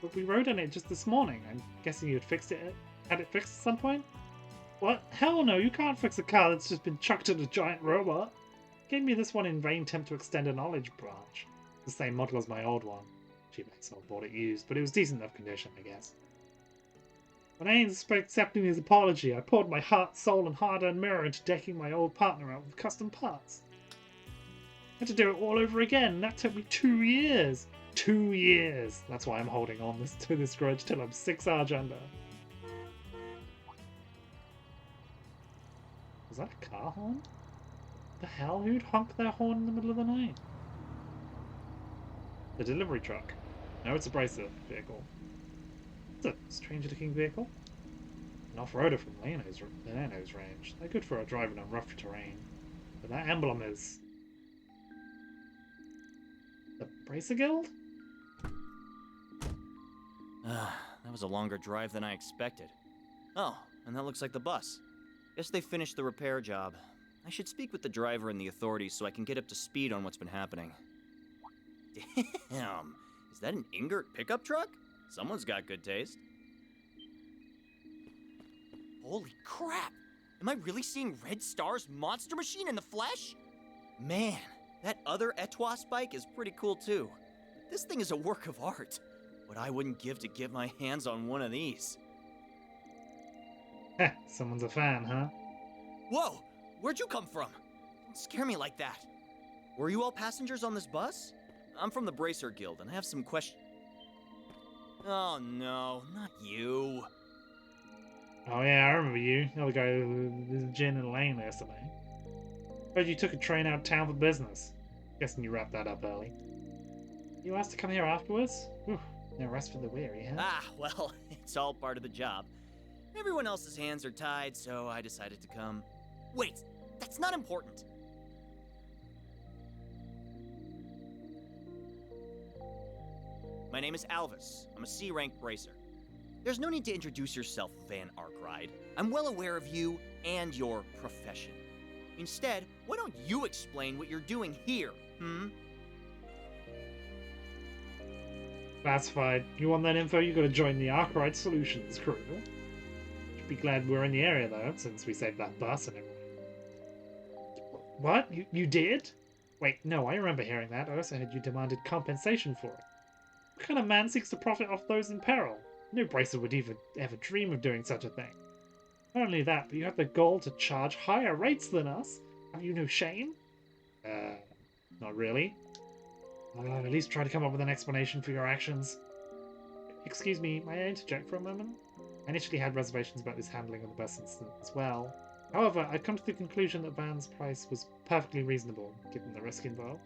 But we rode on it just this morning. I'm guessing you had it fixed at some point? What? Hell no, you can't fix a car that's just been chucked at a giant robot. Gave me this one in vain attempt to extend a knowledge branch. The same model as my old one. Cheap asshole bought it used, but it was decent enough condition, I guess. When I ain't accepting his apology, I poured my heart, soul, and hard-earned mirror into decking my old partner out with custom parts. I had to do it all over again, and that took me 2 years. 2 years! That's why I'm holding on to this grudge till I'm 6 Argender. Was that a car horn? The hell? Who'd honk their horn in the middle of the night? The delivery truck. No, it's a bracer vehicle. It's a strange-looking vehicle. An off-roader from Leno's range. They're good for driving on rough terrain. But that emblem is... the Bracer Guild? That was a longer drive than I expected. Oh, and that looks like the bus. Guess they finished the repair job. I should speak with the driver and the authorities so I can get up to speed on what's been happening. Damn, is that an Ingert pickup truck? Someone's got good taste. Holy crap! Am I really seeing Red Star's monster machine in the flesh? Man, that other Etwas bike is pretty cool too. This thing is a work of art. What I wouldn't give to get my hands on one of these. Heh, someone's a fan, huh? Whoa! Where'd you come from? Don't scare me like that. Were you all passengers on this bus? I'm from the Bracer Guild, and I have some questions. Oh no, not you. Oh yeah, I remember you. You're the guy who was gin and lane yesterday. Heard you took a train out of town for business. Guessing you wrapped that up early. You asked to come here afterwards? Whew, no rest for the weary, huh? Ah, well, it's all part of the job. Everyone else's hands are tied, so I decided to come. Wait, that's not important. My name is Alvis. I'm a C-rank bracer. There's no need to introduce yourself, Van Arkride. I'm well aware of you and your profession. Instead, why don't you explain what you're doing here, hmm? Classified. You want that info, you gotta join the Arkwright Solutions crew. Should be glad we're in the area, though, since we saved that bus and everything. What? You did? Wait, no, I remember hearing that. I also heard you demanded compensation for it. What kind of man seeks to profit off those in peril? No bracer would even ever dream of doing such a thing. Not only that, but you have the goal to charge higher rates than us. Have you no shame? Not really. At least try to come up with an explanation for your actions. Excuse me, may I interject for a moment? I initially had reservations about this handling of the bus incident as well. However, I'd come to the conclusion that Van's price was perfectly reasonable, given the risk involved.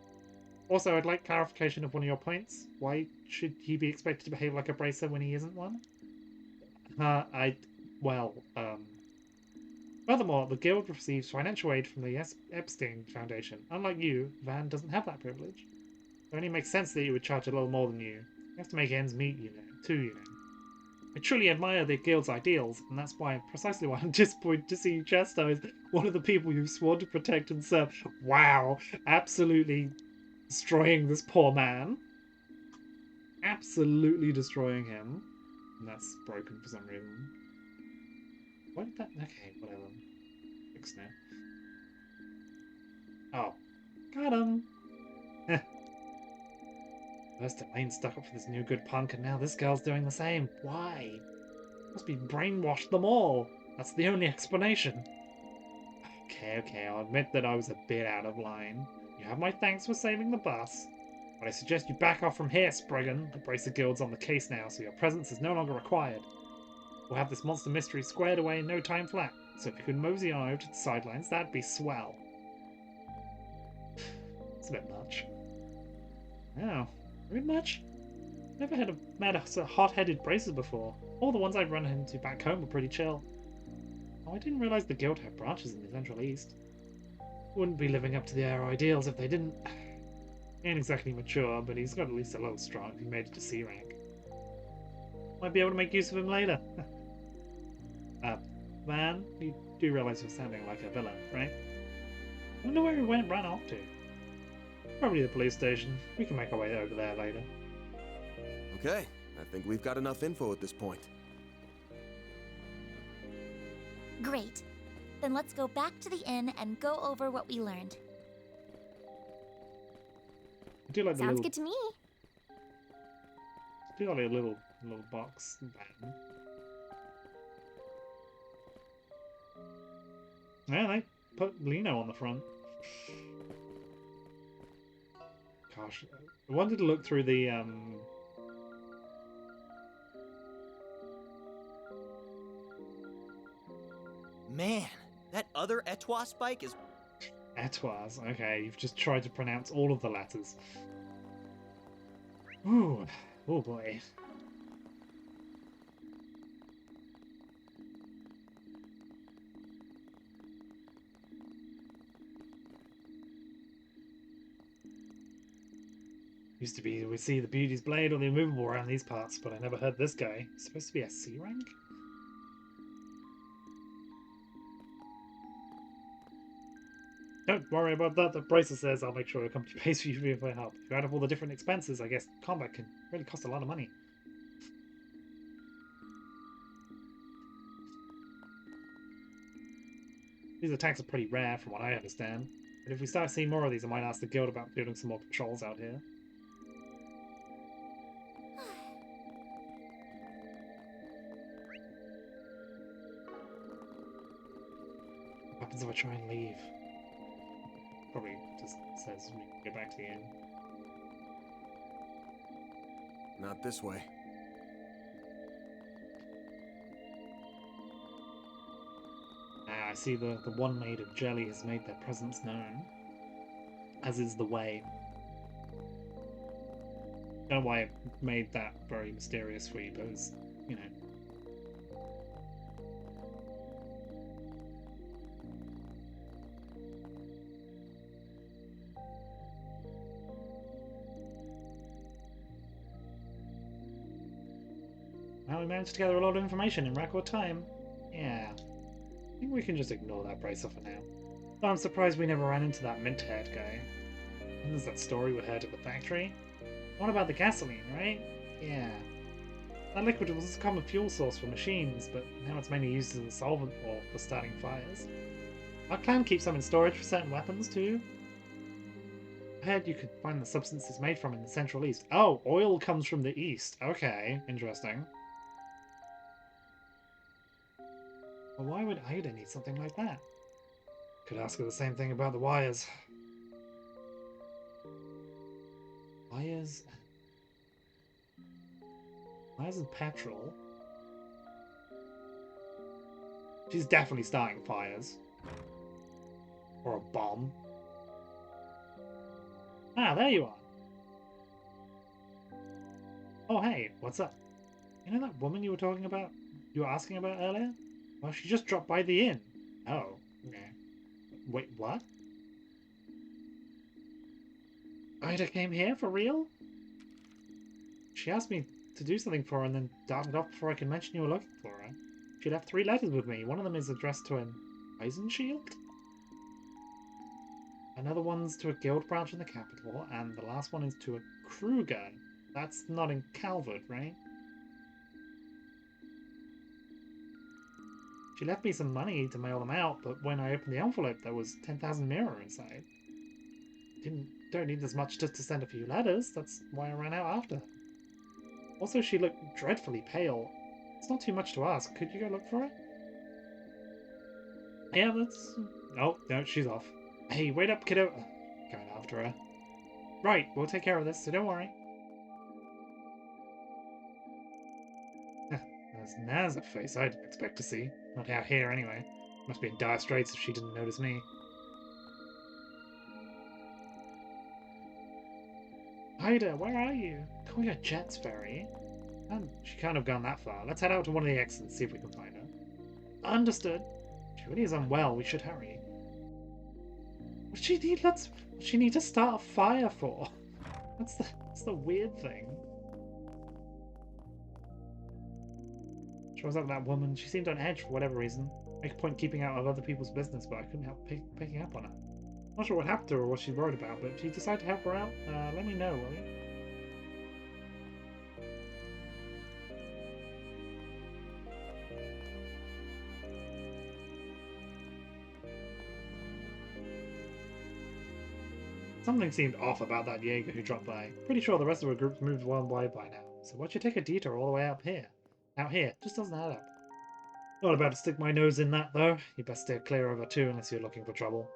Also, I'd like clarification of one of your points. Why should he be expected to behave like a bracer when he isn't one? Furthermore, the Guild receives financial aid from the Epstein Foundation. Unlike you, Van doesn't have that privilege. It only makes sense that he would charge a little more than you. You have to make ends meet, you know. I truly admire the Guild's ideals, and that's precisely why I'm disappointed to see Chesto as one of the people you've sworn to protect and serve. Wow, absolutely destroying this poor man. Absolutely destroying him. And that's broken for some reason. Why did that? Okay, whatever. Fixed now. Oh, got him. First Elaine stuck up for this new good punk, and now this girl's doing the same. Why? Must be brainwashed them all. That's the only explanation. Okay, I'll admit that I was a bit out of line. You have my thanks for saving the bus. But I suggest you back off from here, Spriggan. The Bracer Guild's on the case now, so your presence is no longer required. We'll have this monster mystery squared away in no time flat. So if you could mosey on over to the sidelines, that'd be swell. It's a bit much. Oh. Very much? Never met a hot-headed bracer before. All the ones I've run into back home were pretty chill. Oh, I didn't realize the guild had branches in the Central East. Wouldn't be living up to their ideals if they didn't. He ain't exactly mature, but he's got at least a little strong if he made it to C rank. Might be able to make use of him later. Man, you do realize you're sounding like a villain, right? I wonder where he ran off to. Probably the police station. We can make our way over there later. Okay, I think we've got enough info at this point. Great. Then let's go back to the inn and go over what we learned. I do like the Sounds little, good to me. I do like a little box van. Yeah, they put Lino on the front. Gosh, I wanted to look through the Man, that other Etwas bike is... Etwas. Okay, you've just tried to pronounce all of the letters. Ooh, oh boy. Used to be we'd see the Beauty's Blade or the Immovable around these parts, but I never heard this guy. He's supposed to be a C rank? Don't worry about that. The bracer says I'll make sure the company pays for you if I help. If you add up all the different expenses, I guess combat can really cost a lot of money. These attacks are pretty rare from what I understand. But if we start seeing more of these, I might ask the guild about building some more patrols out here. What happens if I try and leave? Probably just says we can go back to the inn. Not this way. Ah, I see the one made of jelly has made their presence known. As is the way. I don't know why it made that very mysterious for you, but it's, you know. Well, we managed to gather a lot of information in record time. Yeah. I think we can just ignore that bracer for now. Though I'm surprised we never ran into that mint-haired guy. And there's that story we heard at the factory. What about the gasoline, right? Yeah. That liquid was a common fuel source for machines, but now it's mainly used as a solvent or for starting fires. Our clan keeps some in storage for certain weapons too. I heard you could find the substances made from in the Central East. Oh, oil comes from the East. Okay, interesting. Well, why would Ida need something like that? Could ask her the same thing about the wires. Wires and petrol. She's definitely starting fires. Or a bomb. Ah, there you are. Oh, hey, what's up? You know that woman you were talking about? You were asking about earlier? Well, she just dropped by the inn. Oh, okay. Wait, what? Ida came here for real? She asked me to do something for her and then darted off before I could mention you were looking for her. She left 3 letters with me. One of them is addressed to an Eisenshield? Another one's to a guild branch in the capital, and the last one is to a Kruger. That's not in Calvert, right? She left me some money to mail them out, but when I opened the envelope, there was 10,000 mirror inside. Don't need as much just to send a few letters. That's why I ran out after her. Also, she looked dreadfully pale. It's not too much to ask. Could you go look for her? Yeah, that's... Oh, no, she's off. Hey, wait up, kiddo. Going after her. Right, we'll take care of this, so don't worry. That's Naz a face I didn't expect to see. Not out here, anyway. Must be in dire straits if she didn't notice me. Ida, where are you? Call your jet's ferry. She can't have gone that far. Let's head out to one of the exits and see if we can find her. Understood. She really is unwell. We should hurry. What she need to start a fire for? That's the weird thing. Shows up that woman. She seemed on edge for whatever reason. Make a point keeping out of other people's business, but I couldn't help picking up on her. Not sure what happened to her or what she's worried about, but if you decide to help her out, let me know, will you? Something seemed off about that Jaeger who dropped by. Pretty sure the rest of her group's moved well by now, so why'd you take a detour all the way up here? Out here, just doesn't add up. Not about to stick my nose in that, though. You best steer clear of her too, unless you're looking for trouble.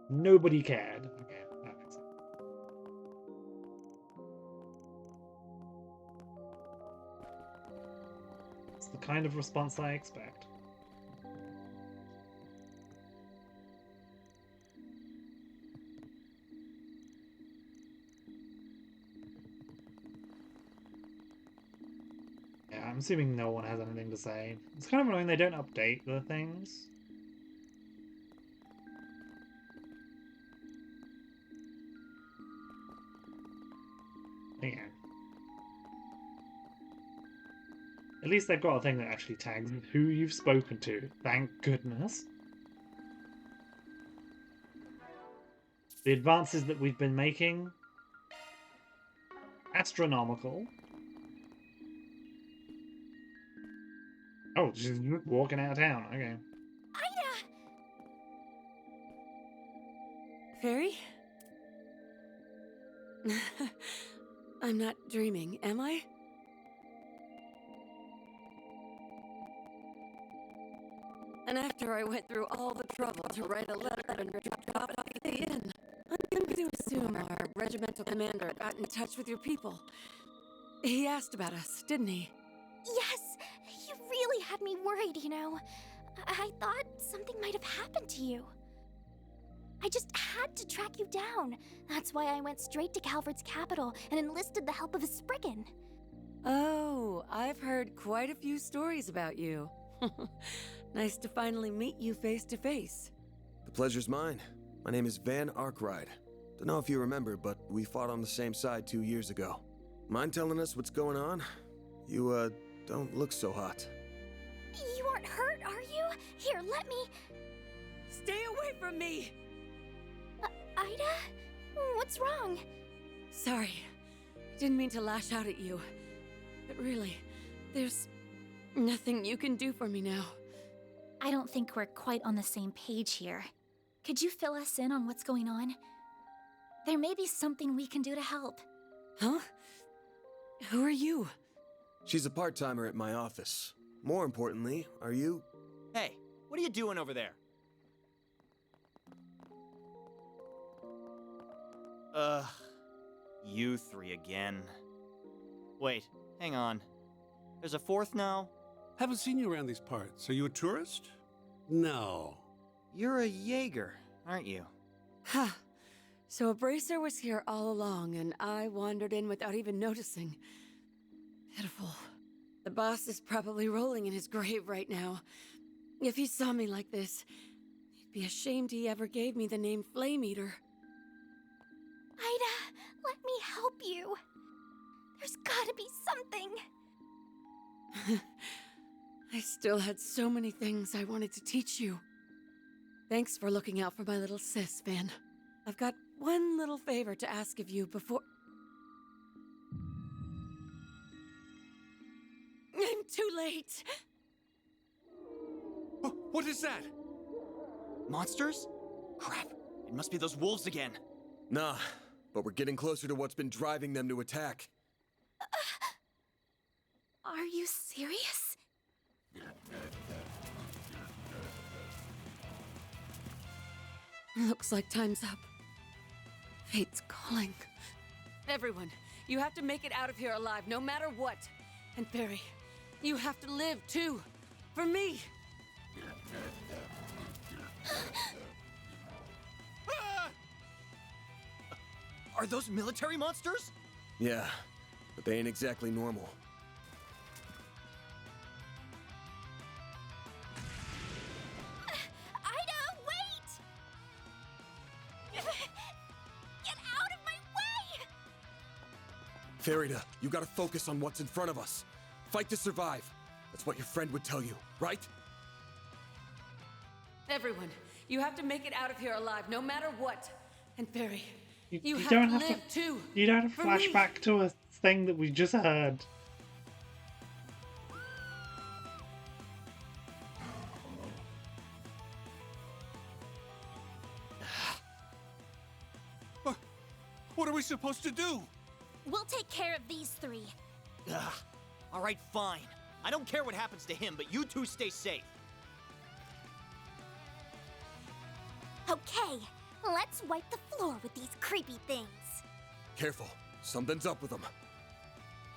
Nobody cared. Okay, that makes sense. It's the kind of response I expect. Yeah, I'm assuming no one has anything to say. It's kind of annoying they don't update the things. Yeah. At least they've got a thing that actually tags who you've spoken to. Thank goodness. The advances that we've been making. Astronomical. Oh, she's walking out of town. Okay. Ida! Fairy? I'm not dreaming, am I? And after I went through all the trouble to write a letter and drop it off at the inn, I'm going to assume our regimental commander got in touch with your people. He asked about us, didn't he? Yes, you really had me worried, you know. I thought something might have happened to you. I just had to track you down. That's why I went straight to Calvard's capital and enlisted the help of a Spriggan. Oh, I've heard quite a few stories about you. Nice to finally meet you face to face. The pleasure's mine. My name is Van Arkwright. Don't know if you remember, but we fought on the same side 2 years ago. Mind telling us what's going on? You, don't look so hot. You aren't hurt, are you? Here, let me... Stay away from me! Ida? What's wrong? Sorry. Didn't mean to lash out at you. But really, there's nothing you can do for me now. I don't think we're quite on the same page here. Could you fill us in on what's going on? There may be something we can do to help. Huh? Who are you? She's a part-timer at my office. More importantly, are you? Hey, what are you doing over there? You three again. Wait, hang on. There's a fourth now? Haven't seen you around these parts. Are you a tourist? No. You're a Jaeger, aren't you? Huh. So a bracer was here all along, and I wandered in without even noticing. Pitiful. The boss is probably rolling in his grave right now. If he saw me like this, he'd be ashamed he ever gave me the name Flame Eater. Ida, let me help you. There's gotta be something. I still had so many things I wanted to teach you. Thanks for looking out for my little sis, Van. I've got one little favor to ask of you before... I'm too late! What is that? Monsters? Crap, it must be those wolves again. Nah, but we're getting closer to what's been driving them to attack. Are you serious? Looks like time's up. Fate's calling. Everyone, you have to make it out of here alive, no matter what. And Barry, you have to live, too. For me. Are those military monsters? Yeah, but they ain't exactly normal. Ida, wait! Get out of my way! Farida, you gotta focus on what's in front of us. Fight to survive. That's what your friend would tell you, right? Everyone, you have to make it out of here alive, no matter what. And Barry, you have don't to have live, too. You don't have to For flash me. back to a thing that we just heard. What are we supposed to do? We'll take care of these three. Ugh. All right, fine. I don't care what happens to him, but you two stay safe. Okay, let's wipe the floor with these creepy things. Careful, something's up with them.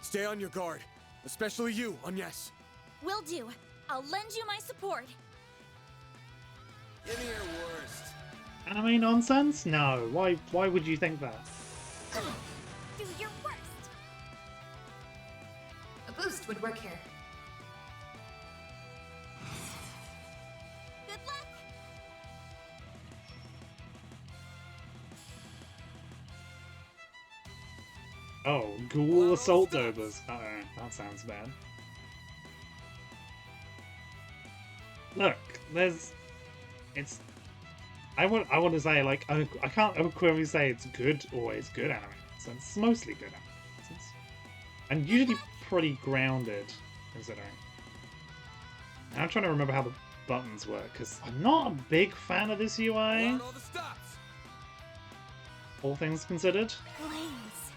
Stay on your guard, especially you, Agnes. Will do. I'll lend you my support. Give me your worst. Anime nonsense? No. Why would you think that? Do your worst. A boost would work here. Good luck. Oh, ghoul assault dobers. Uh-oh, that sounds bad. Look, it's... I want to say, like, I can't equivocally say it's good, always good anime. So it's mostly good anime. And usually pretty grounded, considering. And I'm trying to remember how the buttons work, because I'm not a big fan of this UI. All the stops. All things considered. Blaze.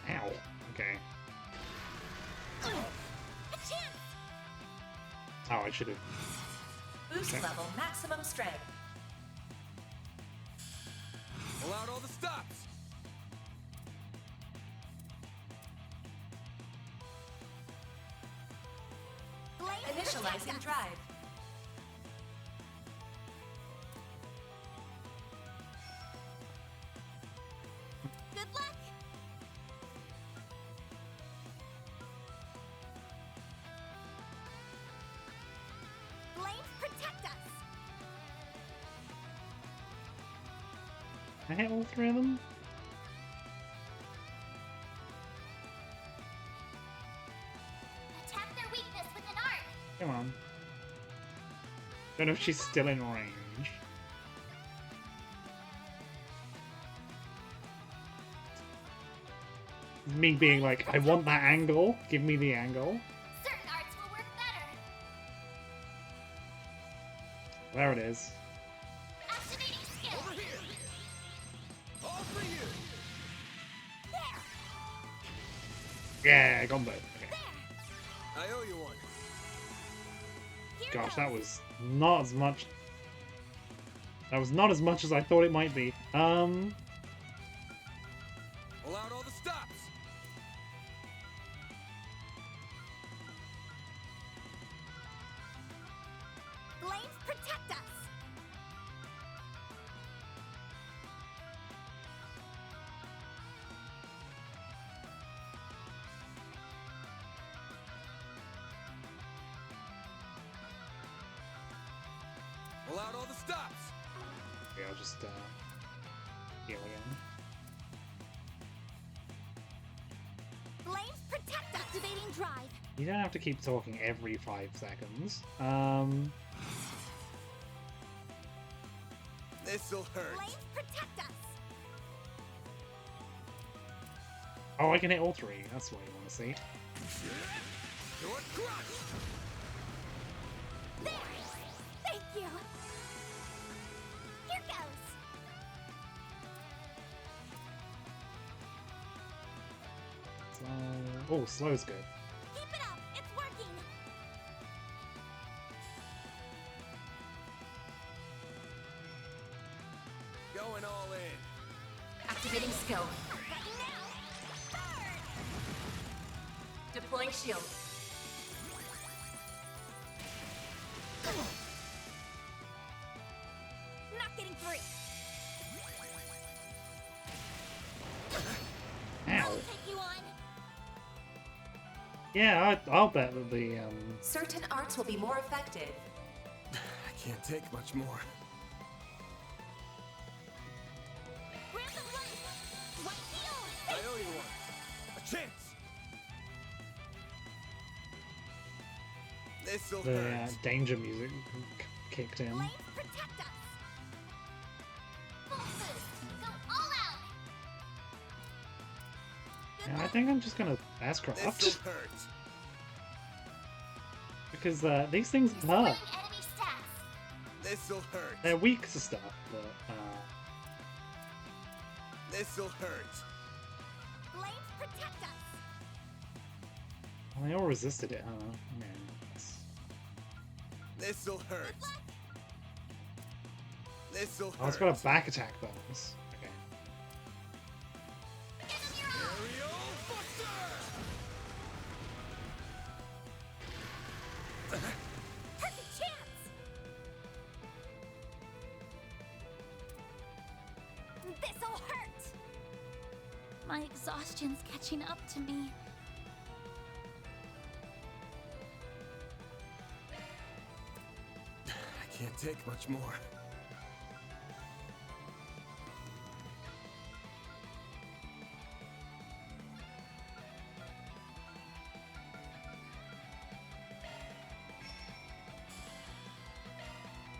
Ow. Okay. A chance. Oh, I should have. Boost level maximum strength. Pull out all the stops. Initializing drive. Good luck! Flames protect us! I hit all three of them? Attack their weakness with an arc! Come on. Don't know if she's still in range. Me being like, I want that angle. Give me the angle. Certain arts will work better! There it is. Activating skill! Over here. All for you. There! Yeah, I got both. Okay. There! I owe you one. Here Gosh, goes. that was not as much. That was not as much as I thought it might be. Pull out all the stops. Flames protect us! Pull out all the stops. Okay, I'll just heal again. Flames protect us! Activating drive! You don't have to keep talking every 5 seconds. This'll hurt. Flames protect us! Oh, I can hit all 3. That's what you want to see. Your crush. There! Thank you! Here goes! Oh, slow's good. Keep it up! It's working! Going all in. Activating skill. Ready now! Burn! Deploying shield. Not getting free! Ow. I'll take you on! Yeah, I'll bet that the Certain arts will be more effective. I can't take much more. Random life! White I field! owe you one. A chance. This'll the hurt. danger music kicked in. Flames protect us! Full boost! Go all out! Good Yeah, I luck. think I'm just gonna fast craft This'll hurt. because these things Displaying hurt. enemy stats! This'll hurt. They're weak to stuff, but This'll hurt. Flames protect us! well, they all resisted it, huh? Yeah, that's- This'll hurt. This'll hurt. Oh, it's got a back attack bonus. Okay. Give them your all! Aerial Buster. Perfect chance! This'll hurt! My exhaustion's catching up to me. I can't take much more.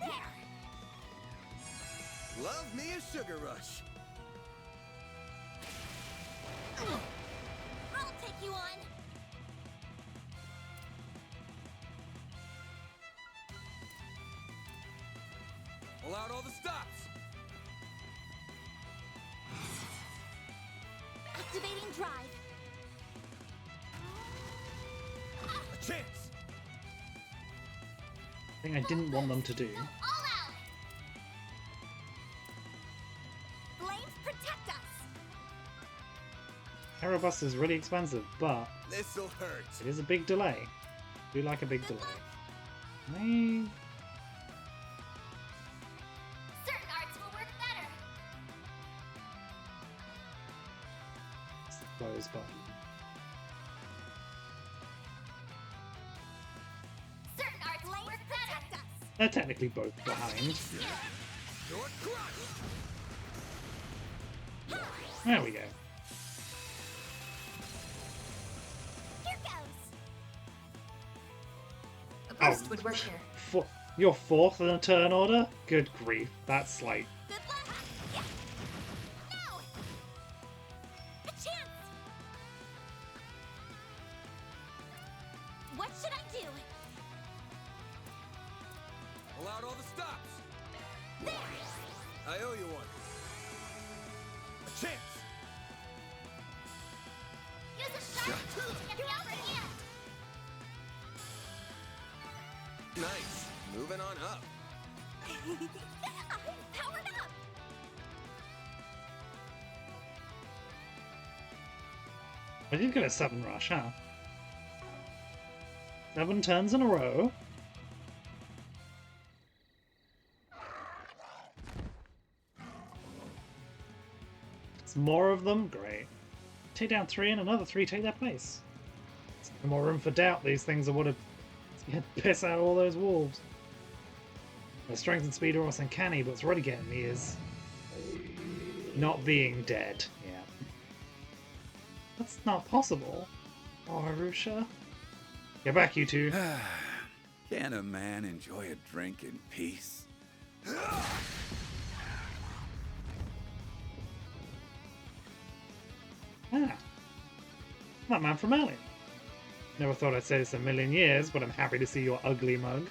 There! Love me a sugar rush. I'll take you on! Pull out all the stops. Activating drive! A chance. thing I didn't want them to do. All out! Flames protect us! Aerobus is really expensive, but This'll hurt. it is a big delay. I do like a big delay. Certain arts will work better. Close button. Certain arts will work protect us. They're technically both behind. There we go. Here goes. A boost would work here. You're fourth in a turn order? Good grief, that's like... Good luck. Yeah. Now. A chance. What should I do? Pull out all the stops. There. I owe you one. A chance. Use a shot to get the upper hand. Nice. Moving on up. I'm powered up. I did get a 7 rush, huh? 7 turns in a row. It's more of them? Great. Take down 3 and another 3 take their place. There's no more room for doubt. These things would have piss out all those wolves. Their strength and speed are almost uncanny, but what's really getting me is not being dead. Yeah. That's not possible. Oh, Arusha. Get back, you two. Can a man enjoy a drink in peace? Ah. That man from earlier. Never thought I'd say this in a million years, but I'm happy to see your ugly mug.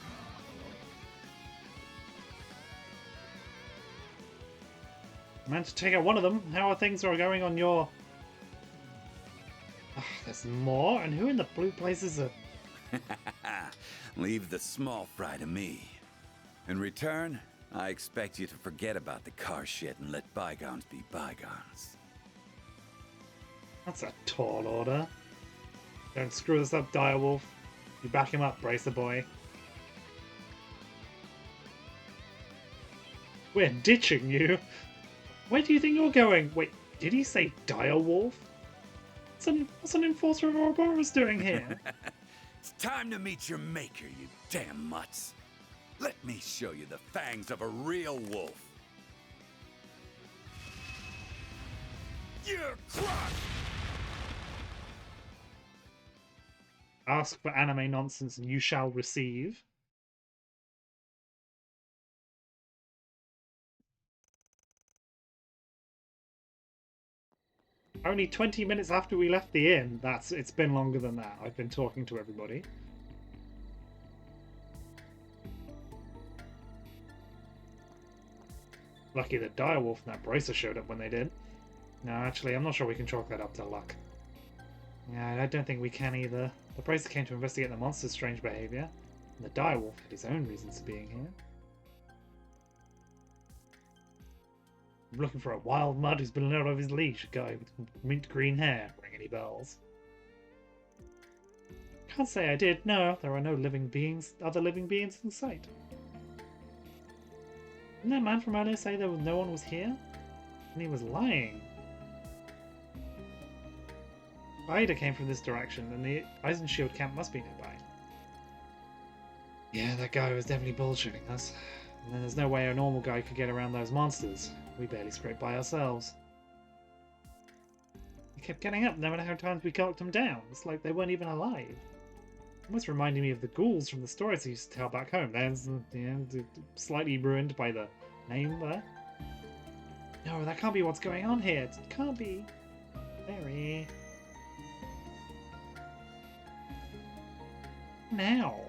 I managed to take out one of them. How are things going on your... Oh, there's more? And who in the blue places are... Leave the small fry to me. In return, I expect you to forget about the car shit and let bygones be bygones. That's a tall order. Don't screw this up, Direwolf. You back him up, Bracer Boy. We're ditching you. Where do you think you're going? Wait, did he say Direwolf? What's an enforcer of Ouroboros doing here? It's time to meet your maker, you damn mutts. Let me show you the fangs of a real wolf. You're crushed! Ask for anime nonsense and you shall receive. Only 20 minutes after we left the inn. It's been longer than that. I've been talking to everybody. Lucky that Direwolf and that Bracer showed up when they did. No, actually, I'm not sure we can chalk that up to luck. Yeah, I don't think we can either. The Bracer came to investigate the monster's strange behavior, and the Direwolf had his own reasons for being here. I'm looking for a wild mud who's been let out of his leash, a guy with mint green hair. Ring any bells? Can't say I did. No, there are no living beings, other living beings in sight. Didn't that man from earlier say no one was here? And he was lying. Ida came from this direction, and the Eisenshield camp must be nearby. Yeah, that guy was definitely bullshitting us. And then there's no way a normal guy could get around those monsters. We barely scraped by ourselves. They kept getting up no matter how times we knocked them down. It's like they weren't even alive. Almost reminding me of the ghouls from the stories I used to tell back home. They're slightly ruined by the name there. No, that can't be what's going on here. It can't be. Very. Now.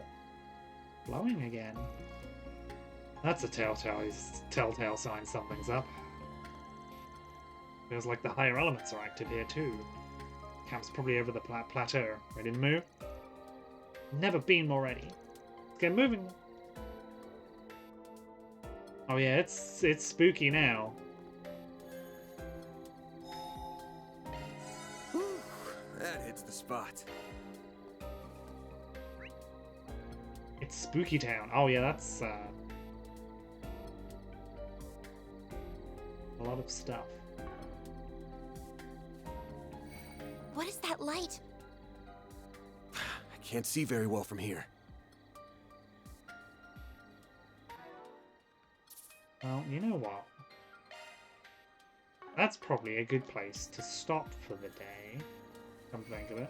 Blowing again. That's a telltale sign something's up. Feels like the higher elements are active here too. Camp's probably over the plateau. Ready to move? Never been more ready. Let's get moving. Oh yeah, it's spooky now. Whew, that hits the spot. It's Spooky Town. Oh yeah, that's a lot of stuff. What is that light? I can't see very well from here. Well, you know what? That's probably a good place to stop for the day. Come to think of it.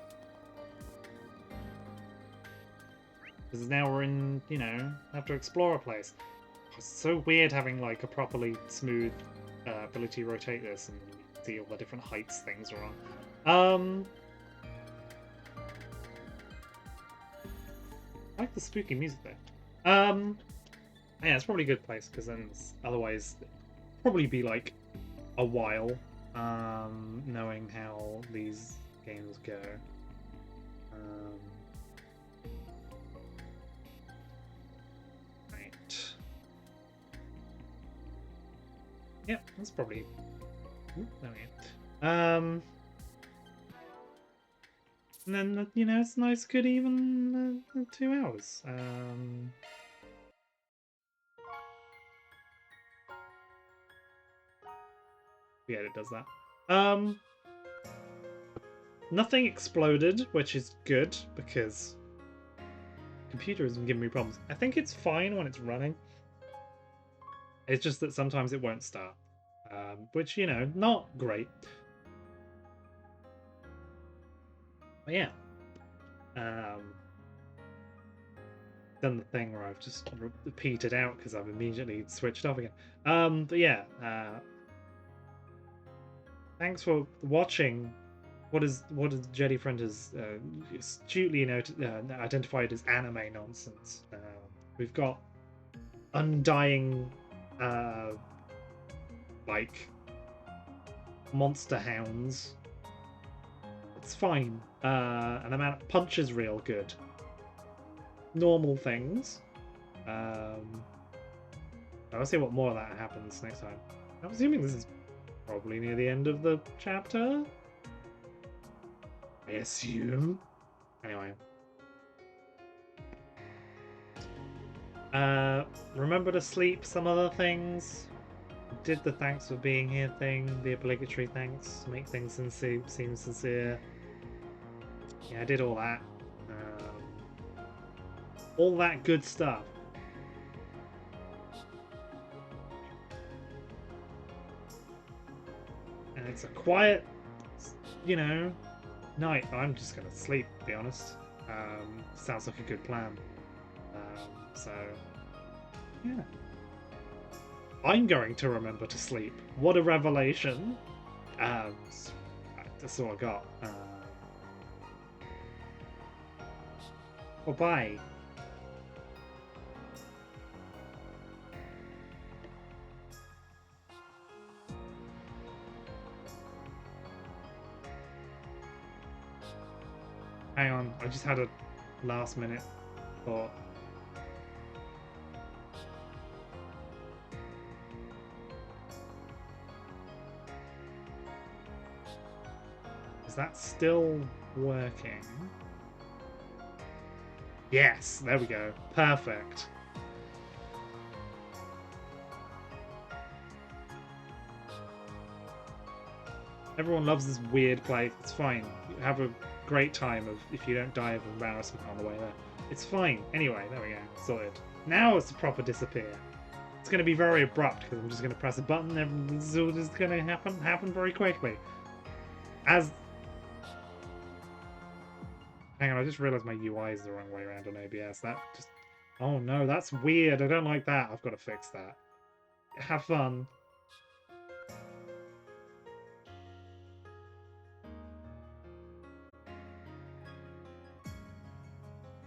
Because now we're in, you know, have to explore a place. It's so weird having like a properly smooth ability to rotate this and see all the different heights things are on. I like the spooky music though. Yeah, it's probably a good place because then otherwise it'd probably be like a while knowing how these games go. Right. Yep, that's probably. Ooh, there we go. And then you know it's nice, good even 2 hours. Yeah, it does that. Nothing exploded, which is good because the computer isn't giving me problems. I think it's fine when it's running. It's just that sometimes it won't start, which you know, not great. But yeah, done the thing where I've just repeated out because I've immediately switched off again. But yeah, thanks for watching. What is Jetty Friend has astutely identified as anime nonsense. We've got undying, like monster hounds. It's fine. And the amount of punch is real good. Normal things. I'll see what more of that happens next time. I'm assuming this is probably near the end of the chapter. I assume. Anyway. Remember to sleep, some other things. Did the thanks for being here thing, the obligatory thanks, make things seem sincere. Yeah, I did all that. All that good stuff. And it's a quiet, you know, night. I'm just gonna sleep, to be honest. Sounds like a good plan. So, yeah. I'm going to remember to sleep. What a revelation. That's all I got. Bye-bye. Hang on, I just had a last minute thought. Is that still working? Yes, there we go. Perfect. Everyone loves this weird place. It's fine. You have a great time if you don't die of embarrassment on the way there. It's fine. Anyway, there we go. Sorted. Now it's a proper disappear. It's going to be very abrupt because I'm just going to press a button and this is all just going to happen very quickly. Hang on, I just realised my UI is the wrong way around on OBS. That just... Oh no, that's weird. I don't like that. I've got to fix that. Have fun.